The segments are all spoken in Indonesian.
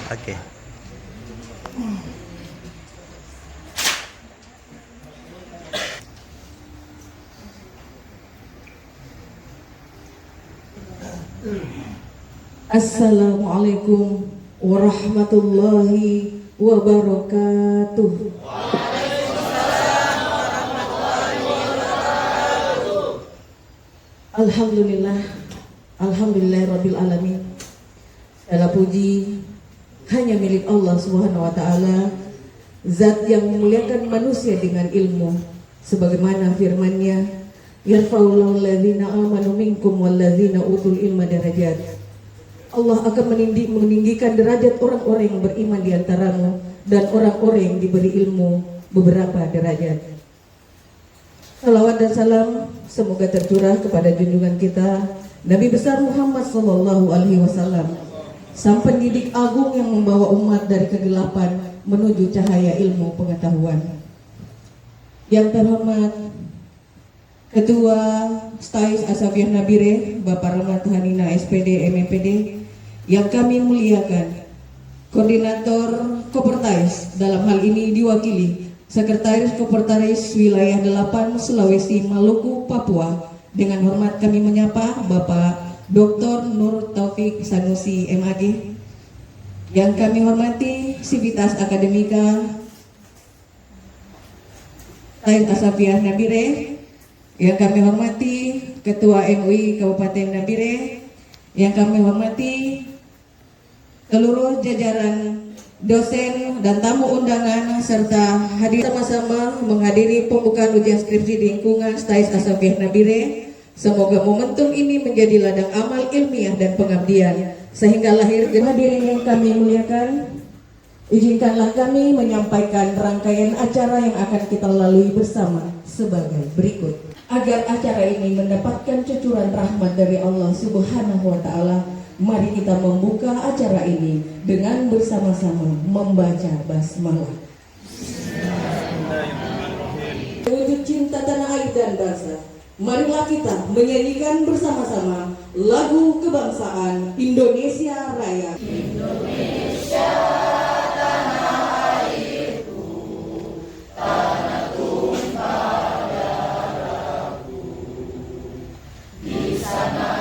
Oke. Assalamualaikum warahmatullahi wabarakatuh. Alhamdulillah, alhamdulillahirabbil alamin. Segala puji hanya milik Allah Subhanahu wa taala, zat yang memuliakan manusia dengan ilmu, sebagaimana firman-Nya, yarfa'ullahu alladzina amanu minkum walladzina utul ilma darajat. Allah akan meninggikan derajat orang-orang yang beriman di antaramu dan orang-orang yang diberi ilmu beberapa derajat. Salawat dan salam semoga tercurah kepada junjungan kita Nabi besar Muhammad SAW, sang pendidik agung yang membawa umat dari kegelapan menuju cahaya ilmu pengetahuan. Yang terhormat Ketua Stais Asafiyah Nabire Bapak Rahmat Hanina SPD MPD, yang kami muliakan Koordinator Kopertais, dalam hal ini diwakili Sekretaris Kopertais Wilayah 8 Sulawesi Maluku Papua. Dengan hormat kami menyapa Bapak Dr. Nur Taufik Sanusi MAG. Yang kami hormati Sivitas Akademika Stais Asafiyah Nabire. Yang kami hormati Ketua MUI Kabupaten Nabire. Yang kami hormati seluruh jajaran dosen dan tamu undangan serta hadir sama-sama menghadiri pembukaan ujian skripsi di lingkungan Stais Asafiyah Nabire. Semoga momentum ini menjadi ladang amal ilmiah dan pengabdian sehingga lahir. Hadirin yang kami muliakan, izinkanlah kami menyampaikan rangkaian acara yang akan kita lalui bersama sebagai berikut. Agar acara ini mendapatkan cucuran rahmat dari Allah Subhanahu wa taala, mari kita membuka acara ini dengan bersama-sama membaca basmalah. Wujud cinta tanah air dan bangsa, marilah kita menyanyikan bersama-sama lagu kebangsaan Indonesia Raya. Indonesia tanah airku, tanah tumpah darahku, di sana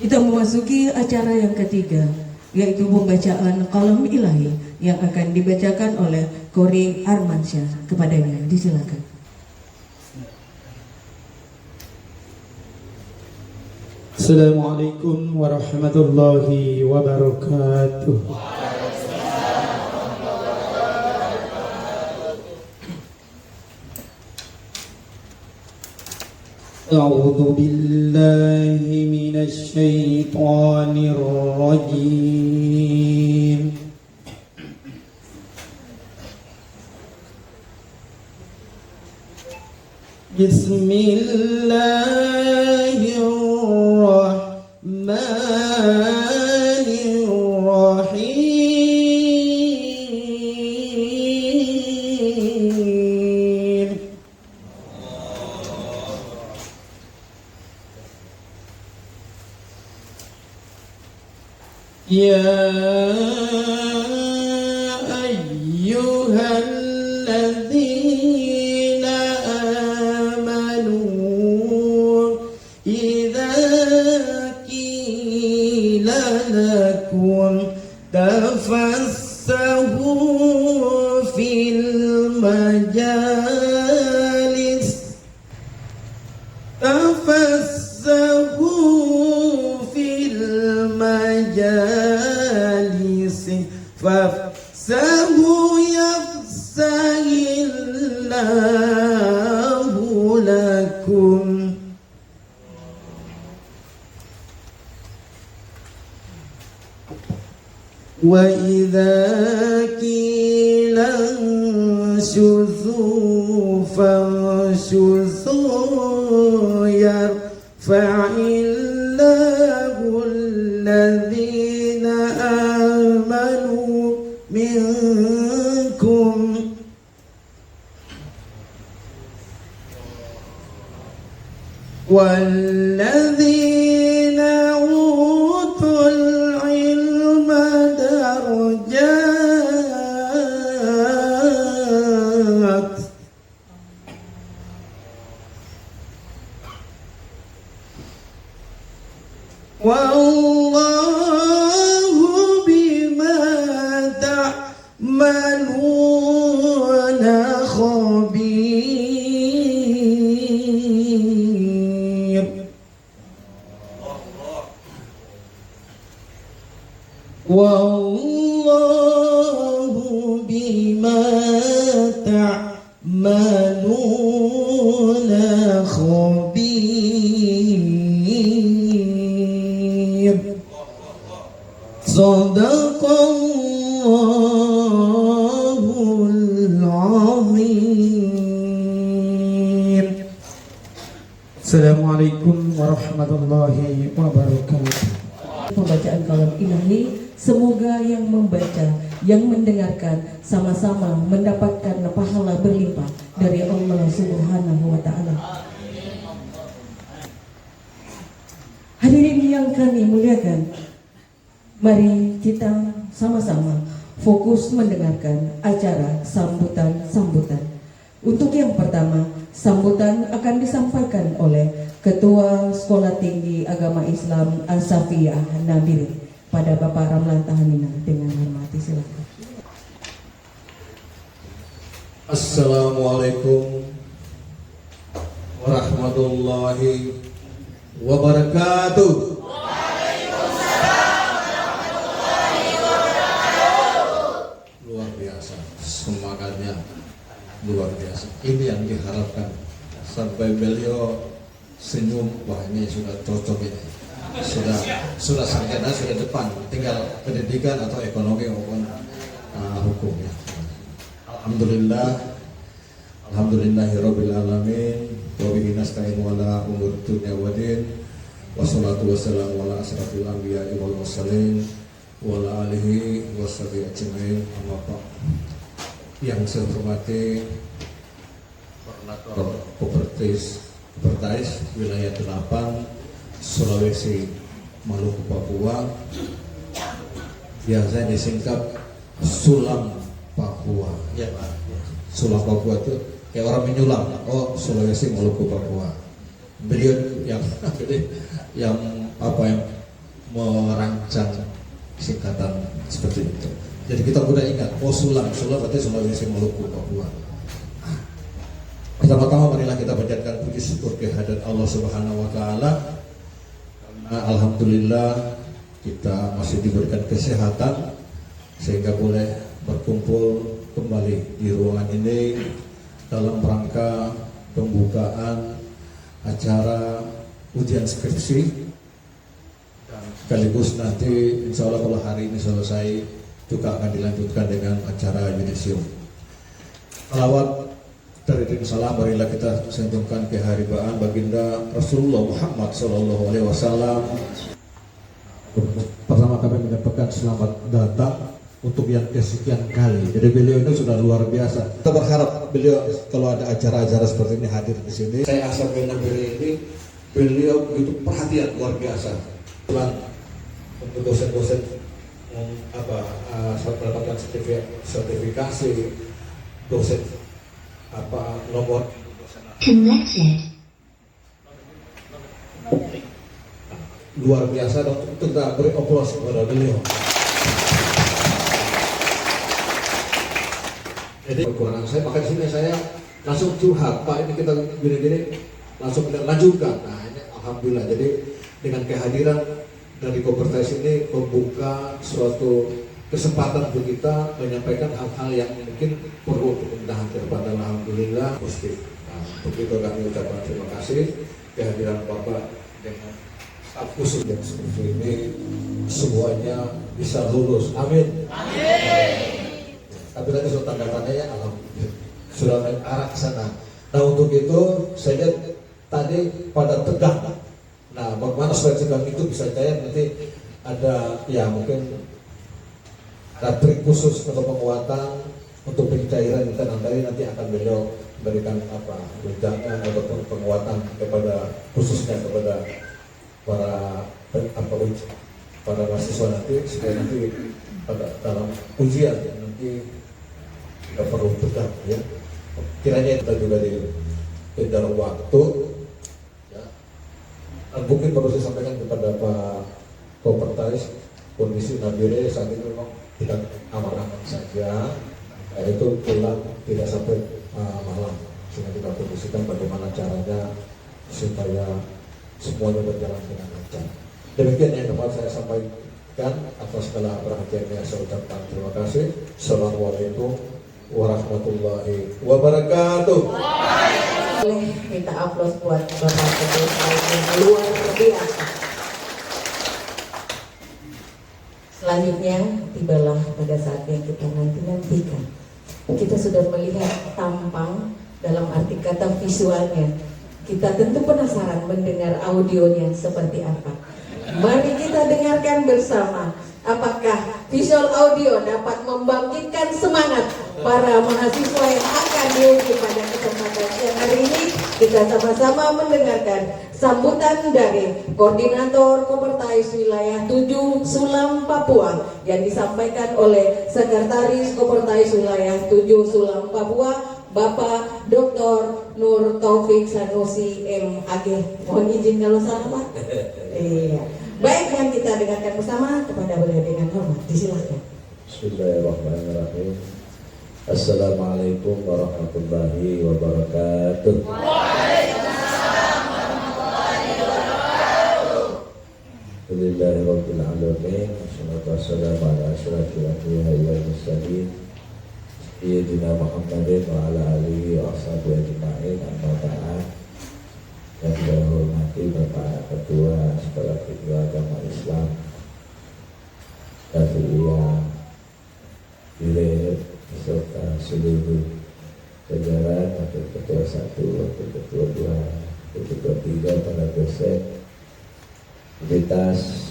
kita memasuki acara yang ketiga, yaitu pembacaan kalam ilahi yang akan dibacakan oleh Qori Armansyah. Kepadanya disilakan. Assalamualaikum warahmatullahi wabarakatuh. أعوذ بالله من الشيطان الرجيم. بسم الله الرحمن يا أيها الذين آمنوا إذا قيل لكم تفسحوا في المجالس فافسحوا يفسح الله لكم وإذا قيل انشزوا فانشزوا يرفع الله الذين آمنوا منكم والذين أوتوا العلم درجات والله بما تعملون خبير والله بما تعملون خبير صدق الله العظيم. Assalamualaikum warahmatullahi wabarakatuh. Pembacaan kalam ilahi, semoga yang membaca, yang mendengarkan sama-sama mendapatkan pahala berlimpah dari Allah Subhanahu wa taala. Hadirin yang kami muliakan, mari kita sama-sama fokus mendengarkan acara sambutan-sambutan. Untuk yang pertama, sambutan akan disampaikan oleh Ketua Sekolah Tinggi Agama Islam As-Safiyah Nabiri pada Bapak Ramlan Tahanina. Dengan hormat silakan. Assalamualaikum warahmatullahi wabarakatuh. Luar biasa, semangatnya luar biasa. Ini yang diharapkan. Sampai beliau senyum, wah ini sudah cocok ini. Sudah sarjana, sudah depan. Tinggal pendidikan atau ekonomi maupun hukumnya. Alhamdulillahirabbil alamin wa bihi nasta'in wala umur dunya waddin wassalatu wassalamu ala asrafil anbiya'i wal mursalin wa ala alihi washabihi ajmain. Amma ba'd. Yang saya hormati Koordinator Kopertis wilayah 8 Sulawesi Maluku Papua, biasa disingkat Sulam Papua. Ya, Sulam Papua itu kayak orang menyulam. Oh, Sulawesi Maluku Papua. Beliau yang merancang singkatan seperti itu. Jadi kita mudah ingat, oh Sulam berarti Sulawesi Maluku Papua. Pertama-tama marilah kita panjatkan puji syukur kehadirat Allah Subhanahu wa taala. Karena alhamdulillah kita masih diberikan kesehatan sehingga boleh berkumpul kembali di ruangan ini dalam rangka pembukaan acara ujian skripsi, dan sekaligus nanti insya Allah kalau hari ini selesai juga akan dilanjutkan dengan acara yudisium. Salawat dari salam marilah kita sanjungkan keharibaan baginda Rasulullah Muhammad SAW. Pertama kami menyampaikan selamat datang untuk yang kesekian kali. Jadi beliau ini sudah luar biasa. Kita berharap beliau kalau ada acara-acara seperti ini hadir di sini. Saya asal kenal beliau ini, beliau begitu perhatian luar biasa. Untuk dosen-dosen mendapatkan sertifikasi dosen nomor Connected. luar biasa, dan kita beri aplaus kepada beliau. Jadi kekurangan saya, maka di sini saya langsung curhat, Pak, ini kita gini-gini, langsung kita lanjutkan. Nah ini alhamdulillah, jadi dengan kehadiran dari Kopertais ini membuka suatu kesempatan untuk kita menyampaikan hal-hal yang mungkin perlu untuk pembenahan ke depan, dan alhamdulillah positif. Nah, untuk itu kami ucapkan terima kasih kehadiran Bapak dengan staf khusus yang seperti ini, semuanya bisa lulus. Amin. Tapi tadi sudah tanda-tandanya ya, alhamdulillah sudah naik arah ke sana. Nah untuk itu saya lihat tadi pada tegang. Nah bagaimana supaya tegang itu bisa cair, nanti ada ya mungkin ada trik khusus untuk penguatan, untuk pencairan kita nanti akan beliau berikan tunjangan ataupun penguatan kepada khususnya kepada para mahasiswa nanti, supaya nanti pada dalam ujian nanti tidak perlu tegang ya. Kiranya kita juga dikejar waktu ya. Dan mungkin perlu saya sampaikan kepada Pak Kopertais, kondisi Nabire saat ini memang tidak aman-aman saja, yaitu pulang tidak sampai malam, sehingga kita kondisikan bagaimana caranya supaya semuanya berjalan dengan lancar. Demikian yang dapat saya sampaikan. Atas segala perhatiannya saya ucapkan terima kasih. Assalamualaikum warahmatullahi wabarakatuh. Boleh minta aplaus buat Bapak Ketua yang luar biasa. Selanjutnya tibalah pada saat yang kita nantikan. Kita sudah melihat tampang dalam arti kata visualnya. Kita tentu penasaran mendengar audionya seperti apa. Mari kita dengarkan bersama. Apakah visual audio dapat membangkitkan semangat para mahasiswa yang akan diuji pada kesempatan siang hari ini? Kita sama-sama mendengarkan sambutan dari Koordinator Kopertais Wilayah 7 Sulam Papua yang disampaikan oleh Sekretaris Kopertais Wilayah 7 Sulam Papua, Bapak Dr. Nur Taufik Sanusi MAG. Mohon izin kalau salah, Pak. Iya. Baik, yang kita dengarkan bersama kepada beliau dengan hormat. Disilakan. Bismillahirrahmanirrahim. Assalamualaikum warahmatullahi wabarakatuh. Waalaikumsalam warahmatullahi wabarakatuh. Alhamdulillahirabbil alamin. Wassalatu wassalamu ala asyrafil anbiya'i wal mursalin sayyidina Muhammadin wa ala alihi wa ashabihi ajma'in. Amma ba'd. Yang saya hormati Bapak Ketua Sekolah Tinggi Agama Islam Dafiyah Bilir beserta seluruh jajaran, Wakil Ketua 1, Wakil Ketua 2, Wakil Ketua 3, para dosen, entitas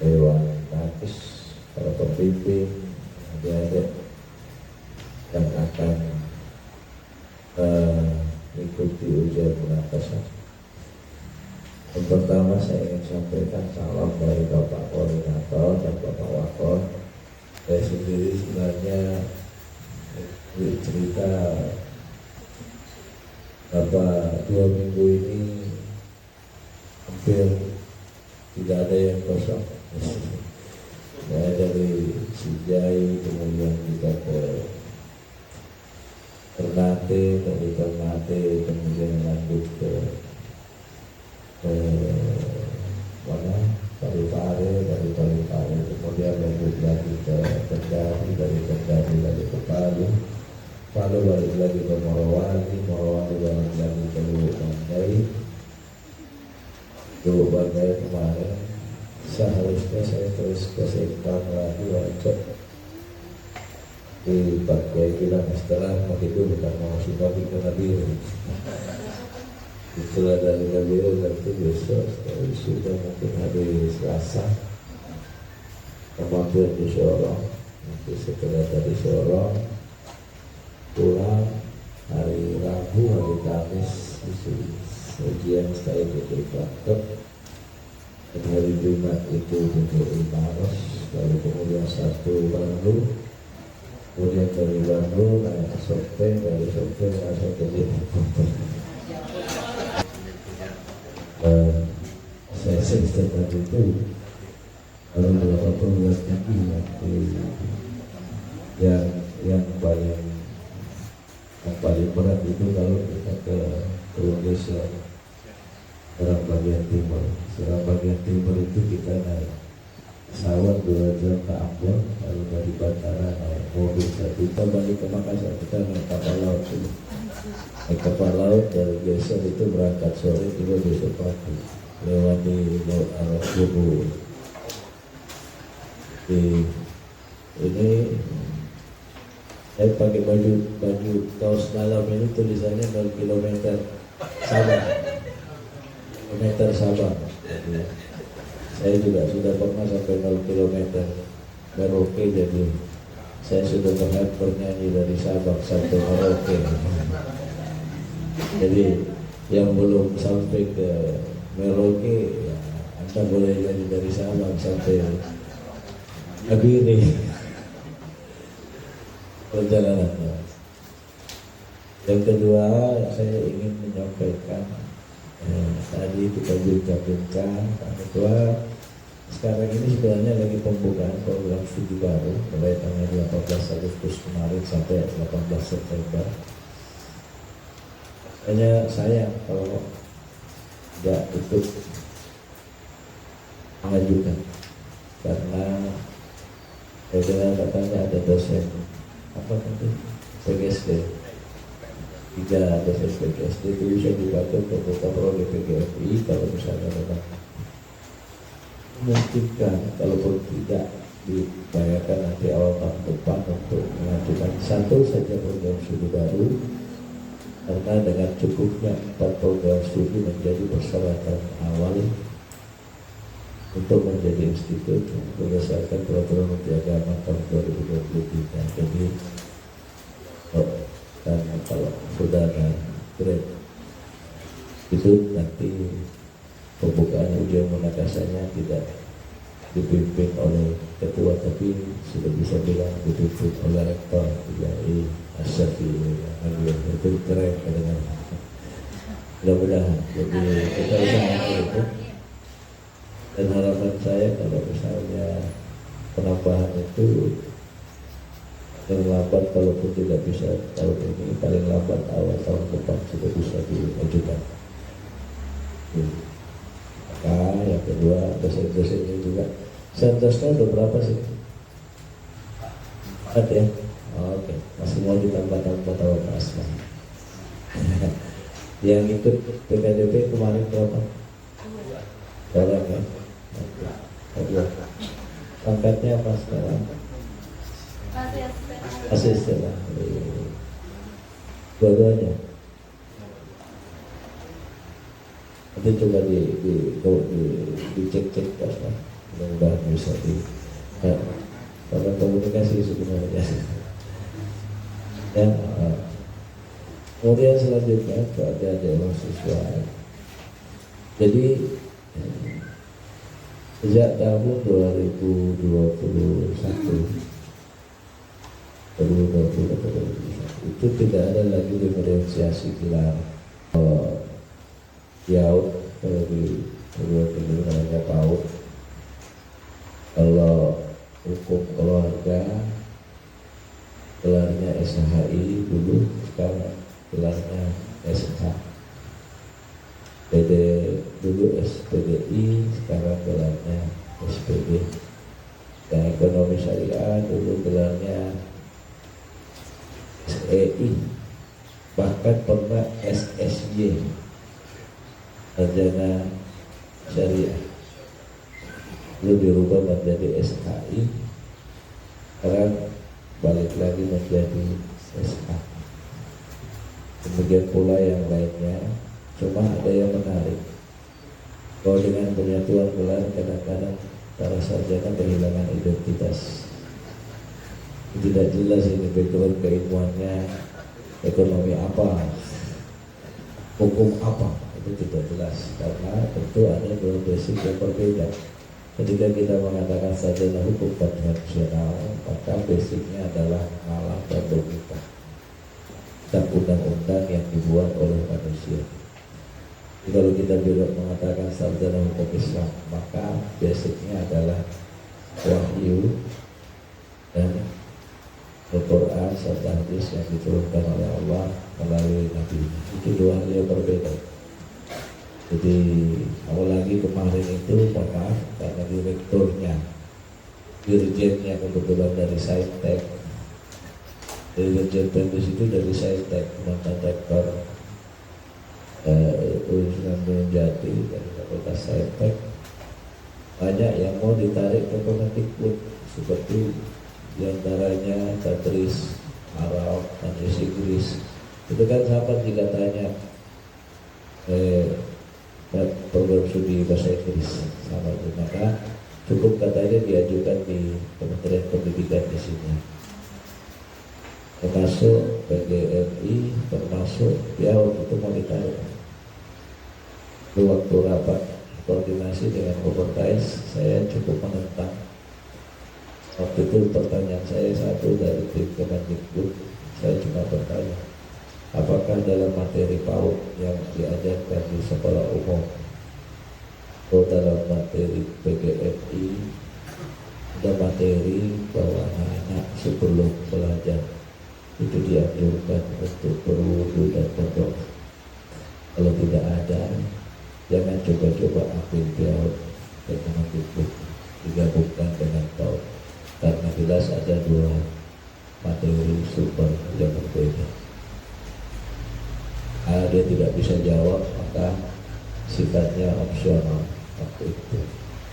Dewan Nakis, para pembimbing, adik-adik yang akan mengikuti ujian penapasan. Yang pertama saya ingin sampaikan salam dari Bapak Koordinator dan Bapak Wakil. Saya sendiri sebenarnya cerita Bapak 2 minggu ini hampir tidak ada yang kosong. Saya dari Sijai kemudian kita ke Ternate, dari Ternate kemudian lanjut ke mana? Parepare, dari Parepare kemudian lanjut lagi ke Kendari, dari Kendari lagi ke Palu, Palu balik lagi ke Morowali, Morowali balik lagi ke Lubuk Banggai. Lubuk Banggai kemarin seharusnya saya terus ke Sengkang lagi wajib dipakai bilang setelah mau tidur bukan mau suka ke Nabil. Itulah dari Nabil nanti besok sudah mungkin hari Selasa mampir di Sorong. Nanti setelah dari Sorong pulang hari Rabu, hari Kamis ujian saya di Praktek, dan hari Jumat itu di Maros. lalu kemudian satu Bandung, kemudian dari Bandung naik ke Sopeng, dari Sopeng langsung ke Jakarta. Saya setelah itu kalau beberapa perguruan tinggi yang paling berat itu kalau kita ke Indonesia serang bagian timur. Serang bagian timur itu kita naik pesawat 2 jam ke Ambon, lalu dari bandara naik mobil 1 jam balik ke Makassar. Kita naik kapal laut dulu. Naik kapal laut dari Geser itu berangkat sore juga besok pagi lewati Laut Arab Bubu. Ini saya pakai baju kaos malam ini tulisannya 0 km Sabang. Kilometer Sabang. Jadi, saya juga sudah pernah sampai 0 km Merauke, jadi saya sudah berhak bernyanyi dari Sabang sampai Merauke. Jadi yang belum sampai ke Merauke, ya, Anda boleh nyanyi dari Sabang sampai Nabire perjalanannya. Yang kedua, saya ingin menyampaikan tadi kita bincang-bincang Pak Ketua, sekarang ini sebenarnya lagi pembukaan program studi baru mulai tanggal 18 Agustus kemarin sampai 18 September. Hanya sayang kalau tidak ikut mengajukan, karena saya dengar katanya ada dosen apa nanti PGSD, 3 dosen PGSD itu bisa dipakai untuk buka prodi PGFI kalau misalnya memang memungkinkan, kalaupun tidak dibayarkan nanti awal tahun depan untuk mengajukan satu saja program studi baru, karena dengan cukupnya 4 program studi menjadi persyaratan awal untuk menjadi institut berdasarkan peraturan Menteri Agama tahun 2023. Jadi dan kalau saudara grade itu nanti pembukaan ujian munakasanya tidak dipimpin oleh ketua, tapi sudah bisa bilang dipimpin oleh rektor IAI Asyafi. Itu keren dengan mudah-mudahan. Jadi kita usahakan itu. Dan harapan saya kalau misalnya penambahan itu terlambat, kalaupun tidak bisa tahun ini, paling lambat awal tahun depan sudah bisa diajukan. Maka yang kedua, dosen-dosennya juga. Sentosnya udah berapa sih? 4 ya? Oh, oke, masih mau ditambah-tambah tahun asma. Yang ikut PKDP kemarin berapa? Orang ya? Oke. Pangkatnya apa sekarang? Asisten lah. Dua-duanya. Nanti coba dicek-cek pas lah. Mudah-mudahan bisa karena komunikasi sebenarnya. Ya. Kemudian selanjutnya ada mahasiswa. Jadi sejak tahun 2021 itu tidak ada lagi diferensiasi gelar PAUD. Kalau di perguruan tinggi namanya PAUD. Kalau hukum keluarga gelarnya SHI dulu, sekarang gelarnya SH. PD dulu SPDI, sekarang gelarnya SPD. Dan ekonomi syariah dulu gelarnya SEI, bahkan pernah SSY, sarjana syariah, lalu dirubah menjadi SHI, sekarang balik lagi menjadi SH. Kemudian pula yang lainnya. Cuma ada yang menarik, kalau dengan penyatuan gelar kadang-kadang para sarjana kehilangan identitas. Tidak jelas ini background keilmuannya, ekonomi apa, hukum apa, itu tidak jelas karena tentu ada dua basic yang berbeda. Ketika kita mengatakan sarjana hukum konvensional, maka basicnya adalah malah dan logika dan undang-undang yang dibuat oleh manusia. Jadi kalau kita juga mengatakan sarjana hukum Islam, maka basicnya adalah wahyu dan Al-Quran serta hadis yang diturunkan oleh Allah melalui Nabi. Itu dua hal yang berbeda. Jadi apalagi kemarin itu maaf karena direkturnya, dirjennya kebetulan dari Saintek, dirjen teknis itu dari Saintek, mantan rektor Universitas Jati dari Fakultas Saintek. Banyak yang mau ditarik ke Kemendikbud seperti diantaranya Tadris Arab, Tadris Inggris. Itu kan sama jika tanya program studi bahasa Inggris sama itu, maka cukup katanya diajukan di Kementerian Pendidikan di sini, termasuk PGRI, termasuk ya waktu itu mau ditarik. Waktu rapat koordinasi dengan Kopertais, saya cukup menentang. Waktu itu pertanyaan saya satu dari tim Kemendikbud, saya cuma bertanya, apakah dalam materi PAUD yang diajarkan di sekolah umum atau dalam materi PGRI ada materi bahwa anak-anak sebelum belajar itu dianjurkan untuk berwudu dan berdoa? Kalau tidak ada, jangan coba-coba ambil PAUD dan Kemendikbud digabungkan dengan PAUD, karena jelas ada dua materi sumber yang berbeda. Dia tidak bisa jawab, maka sifatnya opsional waktu itu.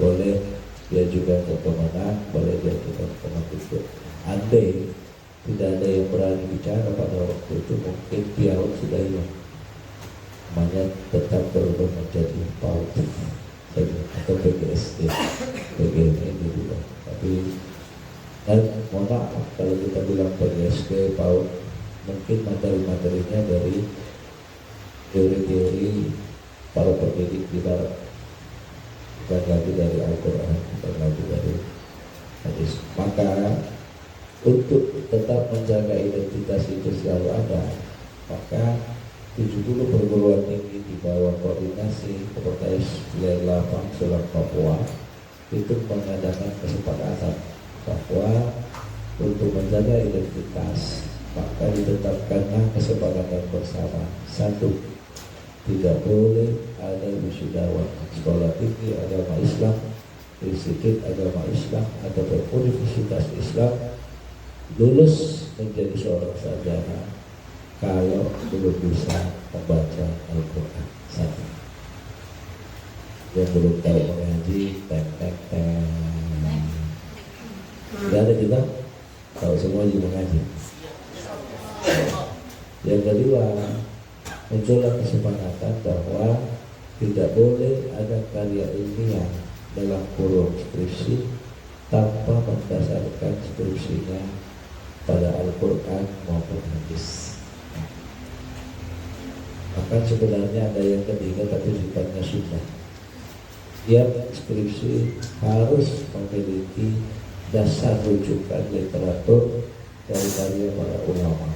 Boleh dia juga ke Kemenang, boleh dia juga ke Kemendikbud. Andai tidak ada yang berani bicara pada waktu itu, mungkin PAUD sudah hilang, namanya tetap berubah menjadi PAUD atau PGSD, PGMD juga. Tapi dan mohon maaf kalau kita bilang PGSD, PAUD, mungkin materi-materinya dari teori-teori para pendidik di barat, bukan lagi dari Al-Quran, bukan lagi dari hadis. Maka untuk tetap menjaga identitas itu selalu ada, maka 70 perguruan tinggi di bawah koordinasi Kopertais Wilayah Lapang Selat Papua itu mengadakan kesepakatan bahwa untuk menjaga identitas maka ditetapkanlah kesepakatan bersama. Satu, tidak boleh ada wisudawan sekolah tinggi agama Islam, institut agama Islam atau universitas Islam lulus menjadi seorang sarjana kalau belum bisa membaca Al-Quran. Satu, yang belum tahu mengaji, tidak ada juga tahu semua juga mengaji. Yang kedua, muncullah kesepakatan bahwa tidak boleh ada karya ilmiah dalam kurung skripsi tanpa mendasarkan skripsinya pada Al-Quran maupun hadis. Bahkan sebenarnya ada yang ketiga tapi sifatnya sunnah. Tiap skripsi harus memiliki dasar rujukan literatur dari karya para ulama.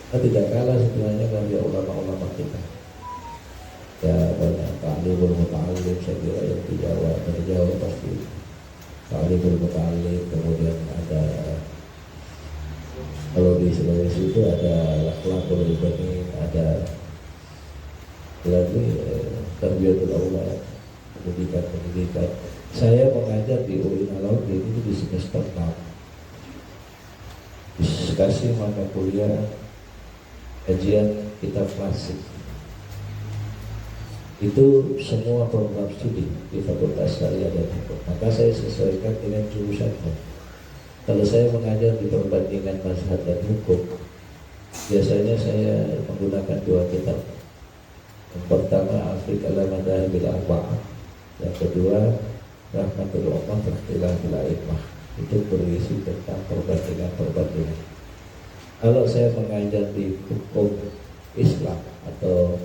Kita tidak kalah sebenarnya karya ulama-ulama kita. Ya banyak ta'limul muta'allim, saya kira yang di Jawa, dari Jawa pasti ta'limul muta'allim, kemudian ada kalau di Sulawesi itu ada lakhlaqul ibadah, ada lagi tarbiyatul aulad, pendidikan. Saya mengajar di UIN Alauddin itu di semester 6. Dikasih mata kuliah kajian kitab klasik. Itu semua program studi di Fakultas Syariah dan Hukum. Maka saya sesuaikan dengan jurusannya. Kalau saya mengajar di perbandingan mazhab dan hukum, biasanya saya menggunakan dua kitab. Yang pertama Al-Fiqh al-Madhahibil Arba'ah, yang kedua Rahmatul Ummah Ikhtilafil A'immah. Itu berisi tentang perbandingan. Kalau saya mengajar di hukum Islam atau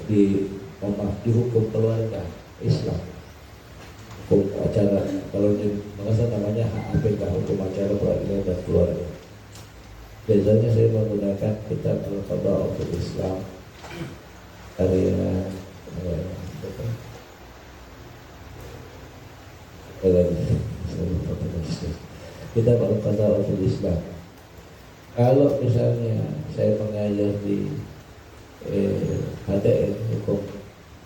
di hukum keluarga Islam, hukum acara, kalau di Makassar namanya HAPK, hukum acara peradilan dan keluarga. Biasanya saya menggunakan kitab Al-Qadha fil Islam karya kitab Al-Qadha fil Islam. Kalau misalnya saya mengajar di HTN, hukum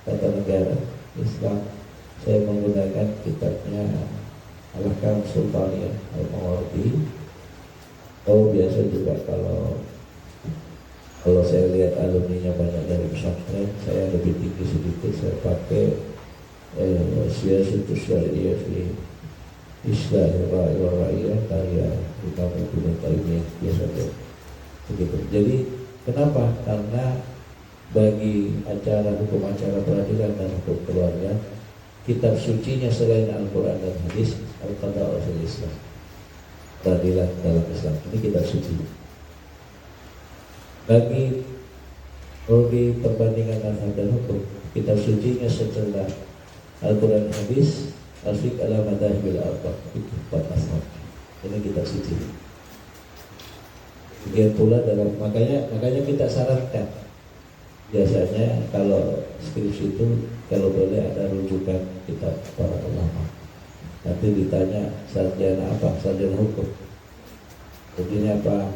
tata negara Islam, saya menggunakan kitabnya Al-Ahkam Sultaniyah Al-Mawardi. Biasa juga kalau saya lihat alumninya banyak dari pesantren, saya lebih tinggi sedikit, saya pakai Siyasatus Syariah fi Islah Rakyat karya Imam Ibnu Taimiyah, biasa begitu. Jadi kenapa? Karena bagi hukum acara peradilan dan hukum keluarga, kitab sucinya selain Al-Quran dan Hadis, Al-Qadha fil Islam, peradilan dalam Islam, ini kitab suci. Bagi perbandingan mazhab dan hukum, kitab sucinya setelah Al-Quran, Hadis, Al-Fiqh ala Madhabil Arba', itu 4 mazhab. Ini kitab suci. Kemudian pula makanya kita sarankan biasanya kalau skripsi itu kalau boleh ada rujukan kitab para ulama. Nanti ditanya sarjana apa, sarjana hukum, begini apa,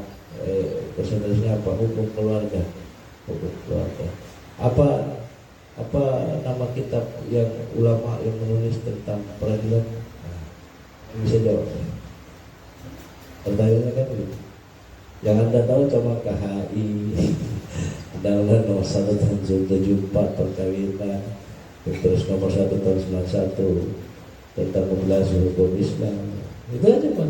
persentasenya apa, hukum keluarga, apa nama kitab yang ulama yang menulis tentang peradilan, bisa jawab. Pertanyaannya kan begitu. Yang Anda tahu cuma KHI, Undang-Undang nomor 1 tahun 1974 perkawinan, terus nomor 1 tahun 91 tentang membahas hukum Islam, itu aja Pak.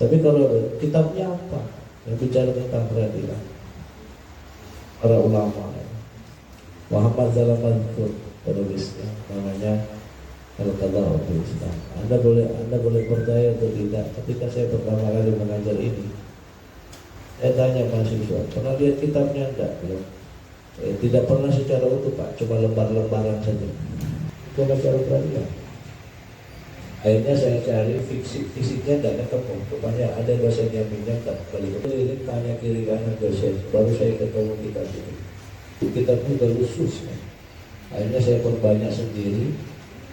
Tapi kalau kitabnya apa yang bicara tentang peradilan, para ulama, Muhammad Zalamankur penulisnya, namanya Al-Qadha fil Islam. Anda boleh percaya atau tidak. Ketika saya pertama kali mengajar ini, saya tanya mahasiswa, pernah lihat kitabnya enggak? Belum. Tidak pernah secara utuh Pak, cuma lembar-lembaran saja. Itu cara peradilan. Akhirnya saya cari fisiknya tidak ketemu. Rupanya ada dosen yang pinjam tak balik. Ini tanya kiri kanan dosen, baru saya ketemu kitab ini. Kitabnya udah khusus. Akhirnya saya perbanyak sendiri.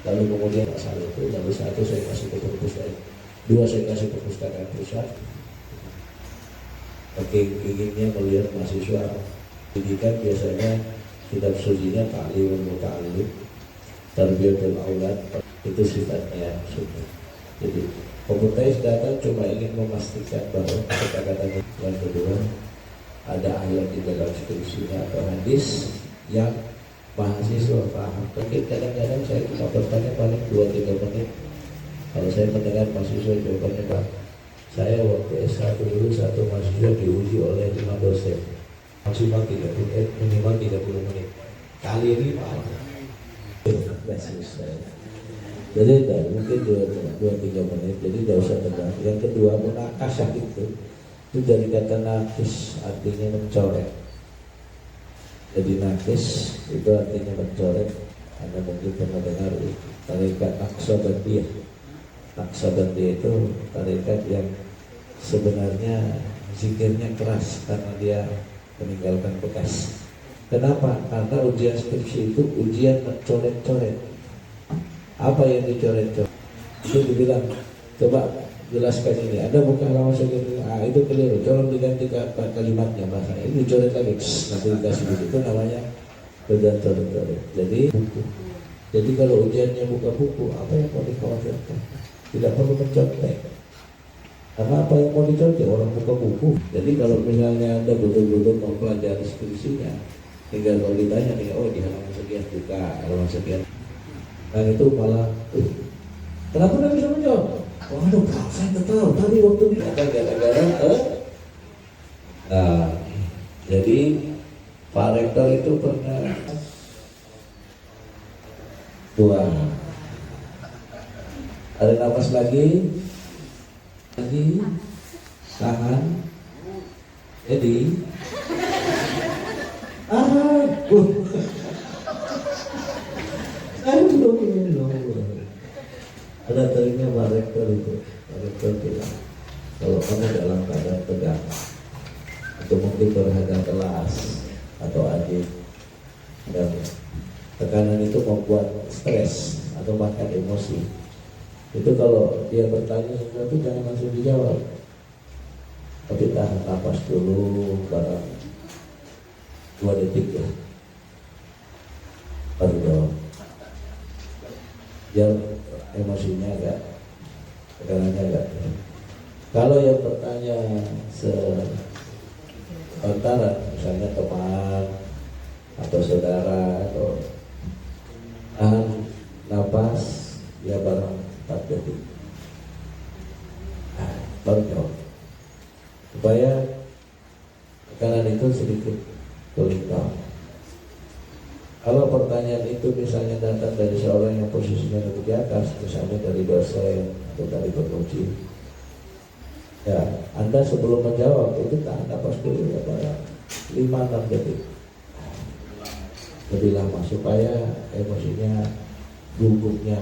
Lalu kemudian asal itu, lalu 1 saya kasih ke perpustakaan, 2 saya kasih ke perpustakaan pusat. Inginnya melihat mahasiswa pendidikan biasanya kitab sucinya ta'lim tarbiyatul aulad, itu sifatnya sunnah. Jadi komputeris datang cuma ingin memastikan bahwa kata-kata yang kedua ada ayat di dalam skripsinya atau hadis yang mahasiswa paham. Mungkin kadang-kadang saya cuma bertanya paling 2-3 menit. Kalau saya mendengar mahasiswa jawabannya, Pak, saya waktu S1 dulu satu mahasiswa diuji oleh 5 dosen maksimal 30 minimal 30 menit kali 5 selesai. Jadi mungkin 2-3 menit, jadi tidak usah tegang. Yang kedua, munakasah itu dari kata nakis, artinya mencoret. Jadi nakis itu artinya mencoret. Anda mungkin pernah dengar tarikat Naqsabandiyah. Naqsabandiyah itu tarikat yang sebenarnya zikirnya keras karena dia meninggalkan bekas. Kenapa? Karena ujian skripsi itu ujian mencoret-coret. Apa yang dicoret-coret? Itu dibilang, coba jelaskan ini. Anda buka halaman segini, itu keliru. Coba diganti kalimatnya, bahasanya. Ini dicoret lagi, nanti dikasih gitu. Itu namanya ujian coret-coret. Jadi buku. Jadi kalau ujiannya buka buku, apa yang mau dikhawatirkan? Tidak perlu mencontek. Karena apa yang mau dicontek? Orang buka buku. Jadi kalau misalnya Anda betul-betul mau pelajari skripsinya, tinggal kalau ditanya, oh di halaman sekian buka, halaman sekian. Dan itu malah, kenapa nggak bisa menjawab? Waduh, saya nggak tahu. Tadi waktu ini ada gara-gara. Nah, jadi Pak Rektor itu pernah ada nafas lagi, tahan. Jadi, Ada teringnya Pak Rektor itu. Pak Rektor bilang, kalau kamu dalam keadaan tegang, atau mungkin terhadap kelas atau adik, dan tekanan itu membuat stres atau bahkan emosi, itu kalau dia bertanya sesuatu jangan langsung dijawab, tapi tahan napas dulu barang 2 detik ya, baru jawab. Yang emosinya agak, tekanannya agak. Kalau yang bertanya sebentar, misalnya teman atau saudara, atau tahan napas ya barang 4 detik, baru jawab, supaya tekanan itu sedikit berlimpah. Kalau pertanyaan itu misalnya datang dari seorang yang posisinya lebih di atas, misalnya dari dosen atau dari penguji, ya Anda sebelum menjawab itu tahan napas dulu ya barang 5-6 detik, lebih lama, supaya emosinya, gugupnya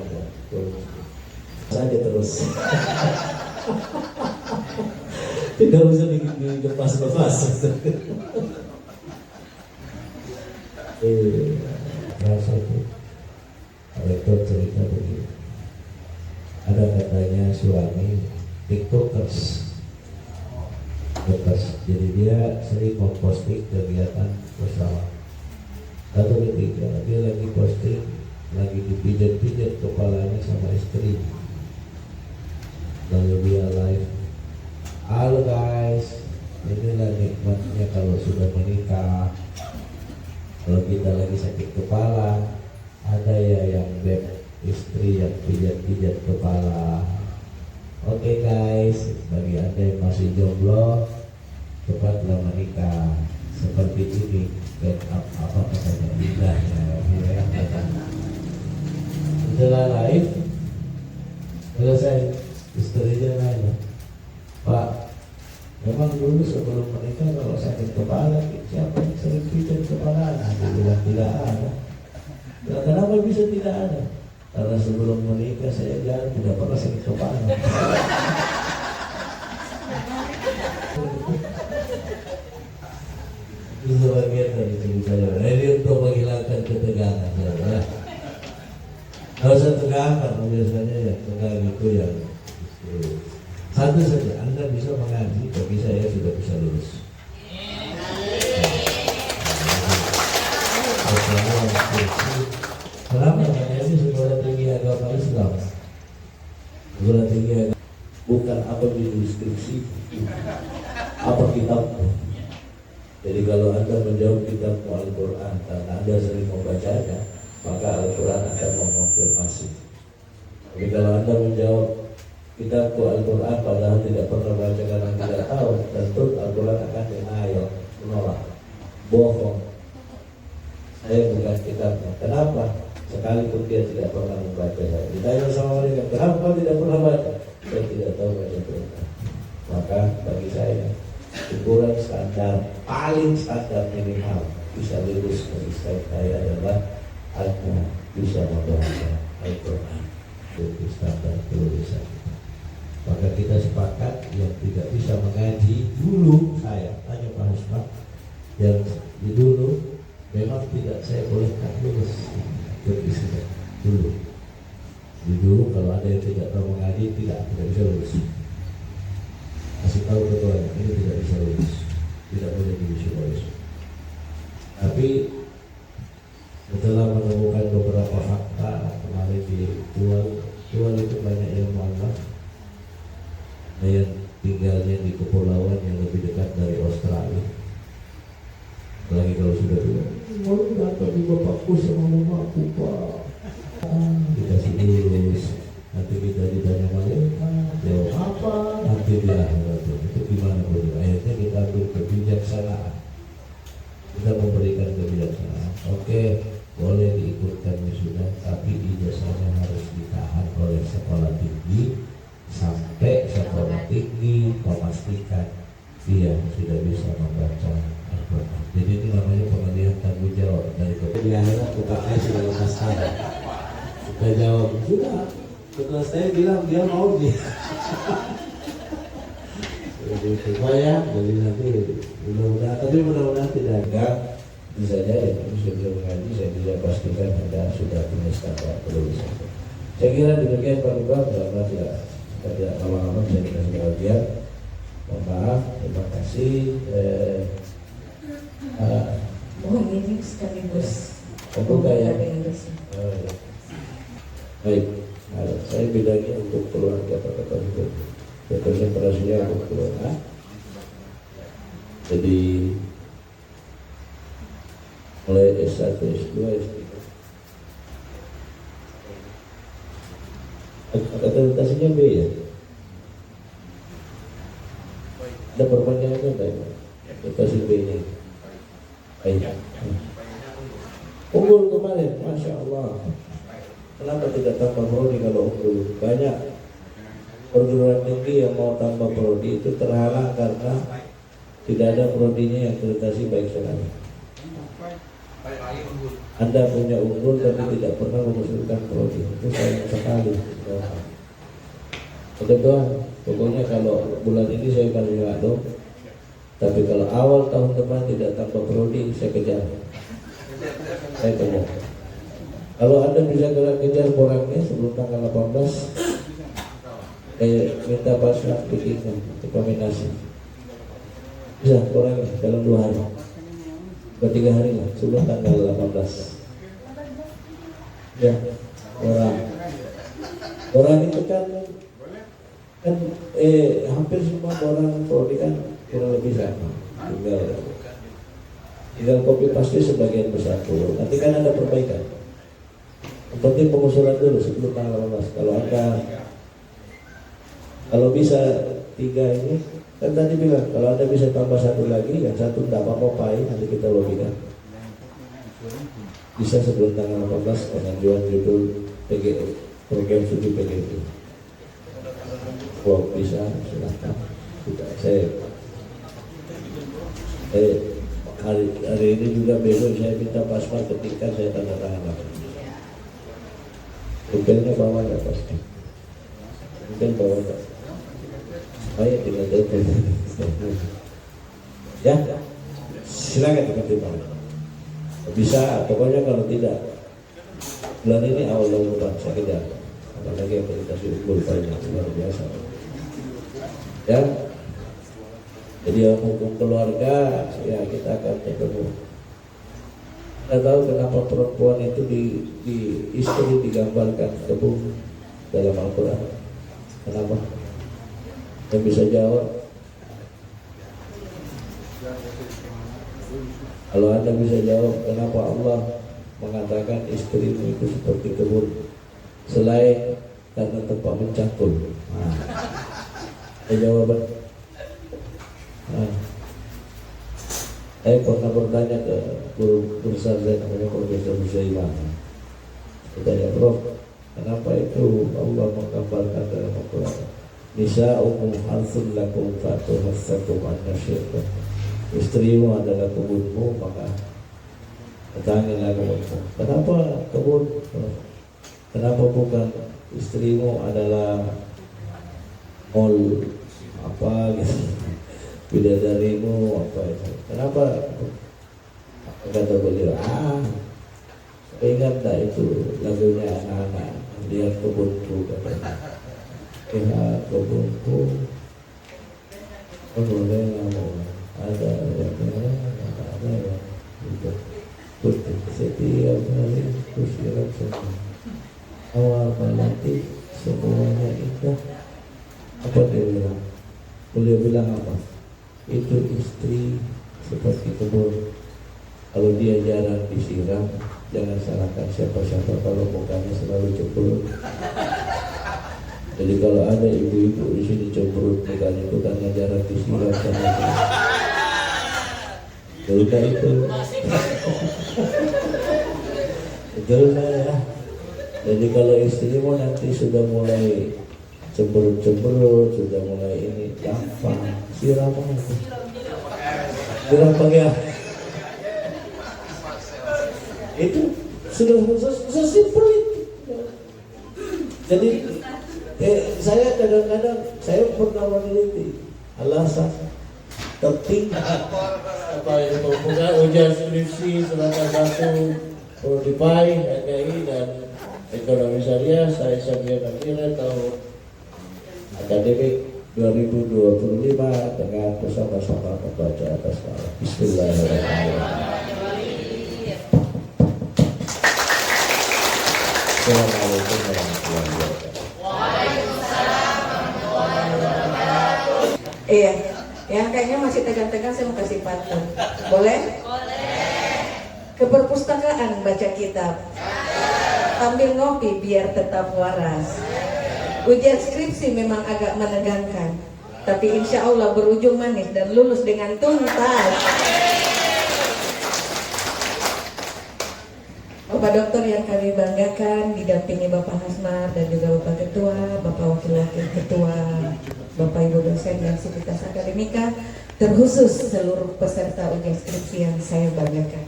turun saja terus. Tidak usah dilepas-lepas. Rasa itu Rektor cerita begini, ada katanya suami tiktokers, jadi dia sering memposting kegiatan bersama. Satu ketika dia lagi posting, lagi dipijat-pijat kepalanya sama istri, lalu dia live, halo guys, inilah nikmatnya kalau sudah menikah. Kalau kita lagi sakit kepala, ada ya yang beb istri yang pijat-pijat kepala. Oke guys, bagi Anda yang masih jomblo, cepatlah menikah. Seperti ini, get up apa katanya indahnya, ya kan? Setelah live selesai, istrinya nanya, Pak, memang dulu sebelum menikah kalau sakit kepala siapa yang sering pijat kepala? Dia bilang tidak ada. Nah, kenapa bisa tidak ada? Karena sebelum menikah saya jarang, tidak pernah sakit kepala. Itu bagian dari ceritanya. Ini untuk menghilangkan ketegangan, ya. Kalau usah tegang, karena biasanya ya tegang itu yang satu saja, Anda bisa mengaji, bagi saya sudah bisa lulus. Kenapa? Karena ini sekolah tinggi agama Islam. Sekolah tinggi agama bukan apa di deskripsi, apa kitabmu. Jadi kalau Anda menjawab kitab Al-Quran karena Anda sering membacanya, maka Al-Quran akan mengonfirmasi. Tapi kalau Anda menjawab kitab Al-Quran padahal tidak pernah baca karena tidak tahu, tentu Al-Quran akan denial, menolak, bohong. Saya bukan kitabnya. Kenapa? Sekalipun dia tidak pernah membaca. Ditanya sama mereka, kenapa tidak pernah baca? Saya tidak tahu baca Quran. Maka bagi saya ukuran standar paling standar minimal bisa lulus dari saya adalah Anda bisa membaca Al-Quran. Itu standar kelulusan kita. Maka kita sepakat yang tidak bisa mengaji dulu, saya tanya Pak Hasbah, yang di dulu memang tidak saya bolehkan lulus berisinya dulu. Di dulu kalau ada yang tidak tahu mengaji tidak bisa lulus. Kasih tahu ketuanya, ini tidak bisa lulus, tidak boleh diwisuda. Tapi setelah menemukan beberapa fakta kemarin di Tual itu banyak yang Allah, yang tinggalnya di kepulauan yang lebih dekat dari Australia. Apalagi kalau sudah tua, mau datang di bapakku sama mamaku Pak, dikasih lulus. Nanti kita ditanya malaikat, jawab apa? Nanti dia itu gimana boleh? Akhirnya kita ambil kebijaksanaan. Kita memberikan kebijaksanaan. Oke, boleh diikutkan wisuda, tapi ijazahnya harus ditahan oleh sekolah tinggi sampai sekolah tinggi memastikan dia sudah bisa membaca Al-Quran. Jadi itu namanya pengalihan tanggung jawab dari kemudian UKM sudah lepas tangan. Kita jawab sudah. Setelah saya bilang dia mau dia. Jadi supaya jadi nanti mudah-mudahan, tapi mudah-mudahan tidak enggak bisa jadi. Sebelum mengaji saya tidak pastikan Anda sudah punya standar penulisan. Saya kira demikian Pak Iqbal, karena tidak lama-lama bisa dikasih bagian. Mohon maaf, terima kasih. Mohon izin sekaligus. Ya. Baik, saya bidangnya untuk keluarga Pak itu. Konsentrasinya untuk keluarga. Jadi mulai S1, S2, S3. Akreditasinya B ya. Ada perpanjangannya baik. Akreditasi B nya. Baik. Unggul kemarin, Masya Allah. Kenapa tidak tambah prodi kalau unggul? Banyak perguruan tinggi yang mau tambah prodi itu terhalang karena tidak ada prodinya yang akreditasi baik sekali. Anda punya unggul tapi tidak pernah mengusulkan prodi, itu sayang sekali. Kebetulan, pokoknya kalau bulan ini saya kasih ngadu, tapi kalau awal tahun depan tidak tambah prodi, saya kejar. Saya kejar. Kalau Anda bisa kejar orangnya sebelum tanggal 18, minta pasrah bikin rekomendasi. Bisa orangnya dalam 2 hari, 3 hari lah sebelum tanggal 18. Ya, orang itu kan hampir semua orang prodi kan kurang lebih sama. Tinggal copy paste sebagian besar dulu. Nanti kan ada perbaikan. Yang penting pengusulan dulu sebelum tanggal 18. Kalau bisa 3 ini, kan tadi bilang kalau Anda bisa tambah 1 lagi, yang 1 tidak apa-apa, nanti kita logikan. Bisa sebelum tanggal 18 pengajuan judul PGE, program studi PGE. Wow, bisa, silahkan. Saya hari ini juga besok saya minta paspor ketika saya tanda tangan. Bukannya bawa ya pasti. Mungkin bawa tak. Saya tinggal telepon. Ya, silakan teman-teman. Bisa, pokoknya kalau tidak bulan ini awal depan saya kejar. Apalagi akreditasi unggul banyak luar biasa. Ya, jadi hukum keluarga ya kita akan ketemu. Kita tahu kenapa perempuan itu di istri digambarkan kebun dalam Al-Quran. Kenapa? Yang bisa jawab? Kalau Anda bisa jawab kenapa Allah mengatakan istrimu itu seperti kebun selain karena tempat mencangkul. Ada jawaban. Saya pernah bertanya ke guru besar saya namanya Profesor Musaiman. Saya Prof, kenapa itu Allah menggambarkan dalam Al-Quran Nisa'ukum harthun lakum fatu hassakum an-nasyikum. Istrimu adalah kebunmu, maka datangilah kebunmu. Kenapa kebun? Kenapa bukan istrimu adalah mall apa gitu, bidadarimu apa itu? Kenapa? Kata beliau, ingat tak itu lagunya anak-anak, lihat kebunku katanya. Lihat kebunku, boleh ngomong ada yang gitu. Putih setiap hari kusirat semua. Awal nanti semuanya indah. Apa dia bilang? Beliau bilang apa? Itu istri seperti kebun. Kalau dia jarang disiram, jangan salahkan siapa-siapa kalau mukanya selalu cemberut. Jadi kalau ada ibu-ibu di sini cemberut mukanya itu karena jarang disiram sama Betul itu. Betul ya. Jadi kalau istrimu nanti sudah mulai cemberut-cemberut, sudah mulai ini gampang, siram aja. Siram pakai itu sudah sesimpel itu. Jadi Saya kadang-kadang saya pernah meneliti alasan tertinggi apa itu ujian skripsi semester 1 Prodipai, HKI dan Ekonomi Syariah saya nilai tahun akademik 2025 dengan bersama-sama membaca atas nama Bismillahirrahmanirrahim. Assalamualaikum warahmatullahi wabarakatuh. Iya, yang kayaknya masih tegang-tegang saya mau kasih pantun. Boleh? Boleh. Ke perpustakaan baca kitab. Sambil ngopi biar tetap waras. Ujian skripsi memang agak menegangkan, tapi insya Allah berujung manis dan lulus dengan tuntas. Bapak Dokter yang kami banggakan didampingi Bapak Hasmar dan juga Bapak Ketua, Bapak Wakil-Wakil Ketua, Bapak Ibu dosen dan sivitas akademika, terkhusus seluruh peserta ujian skripsi yang saya banggakan.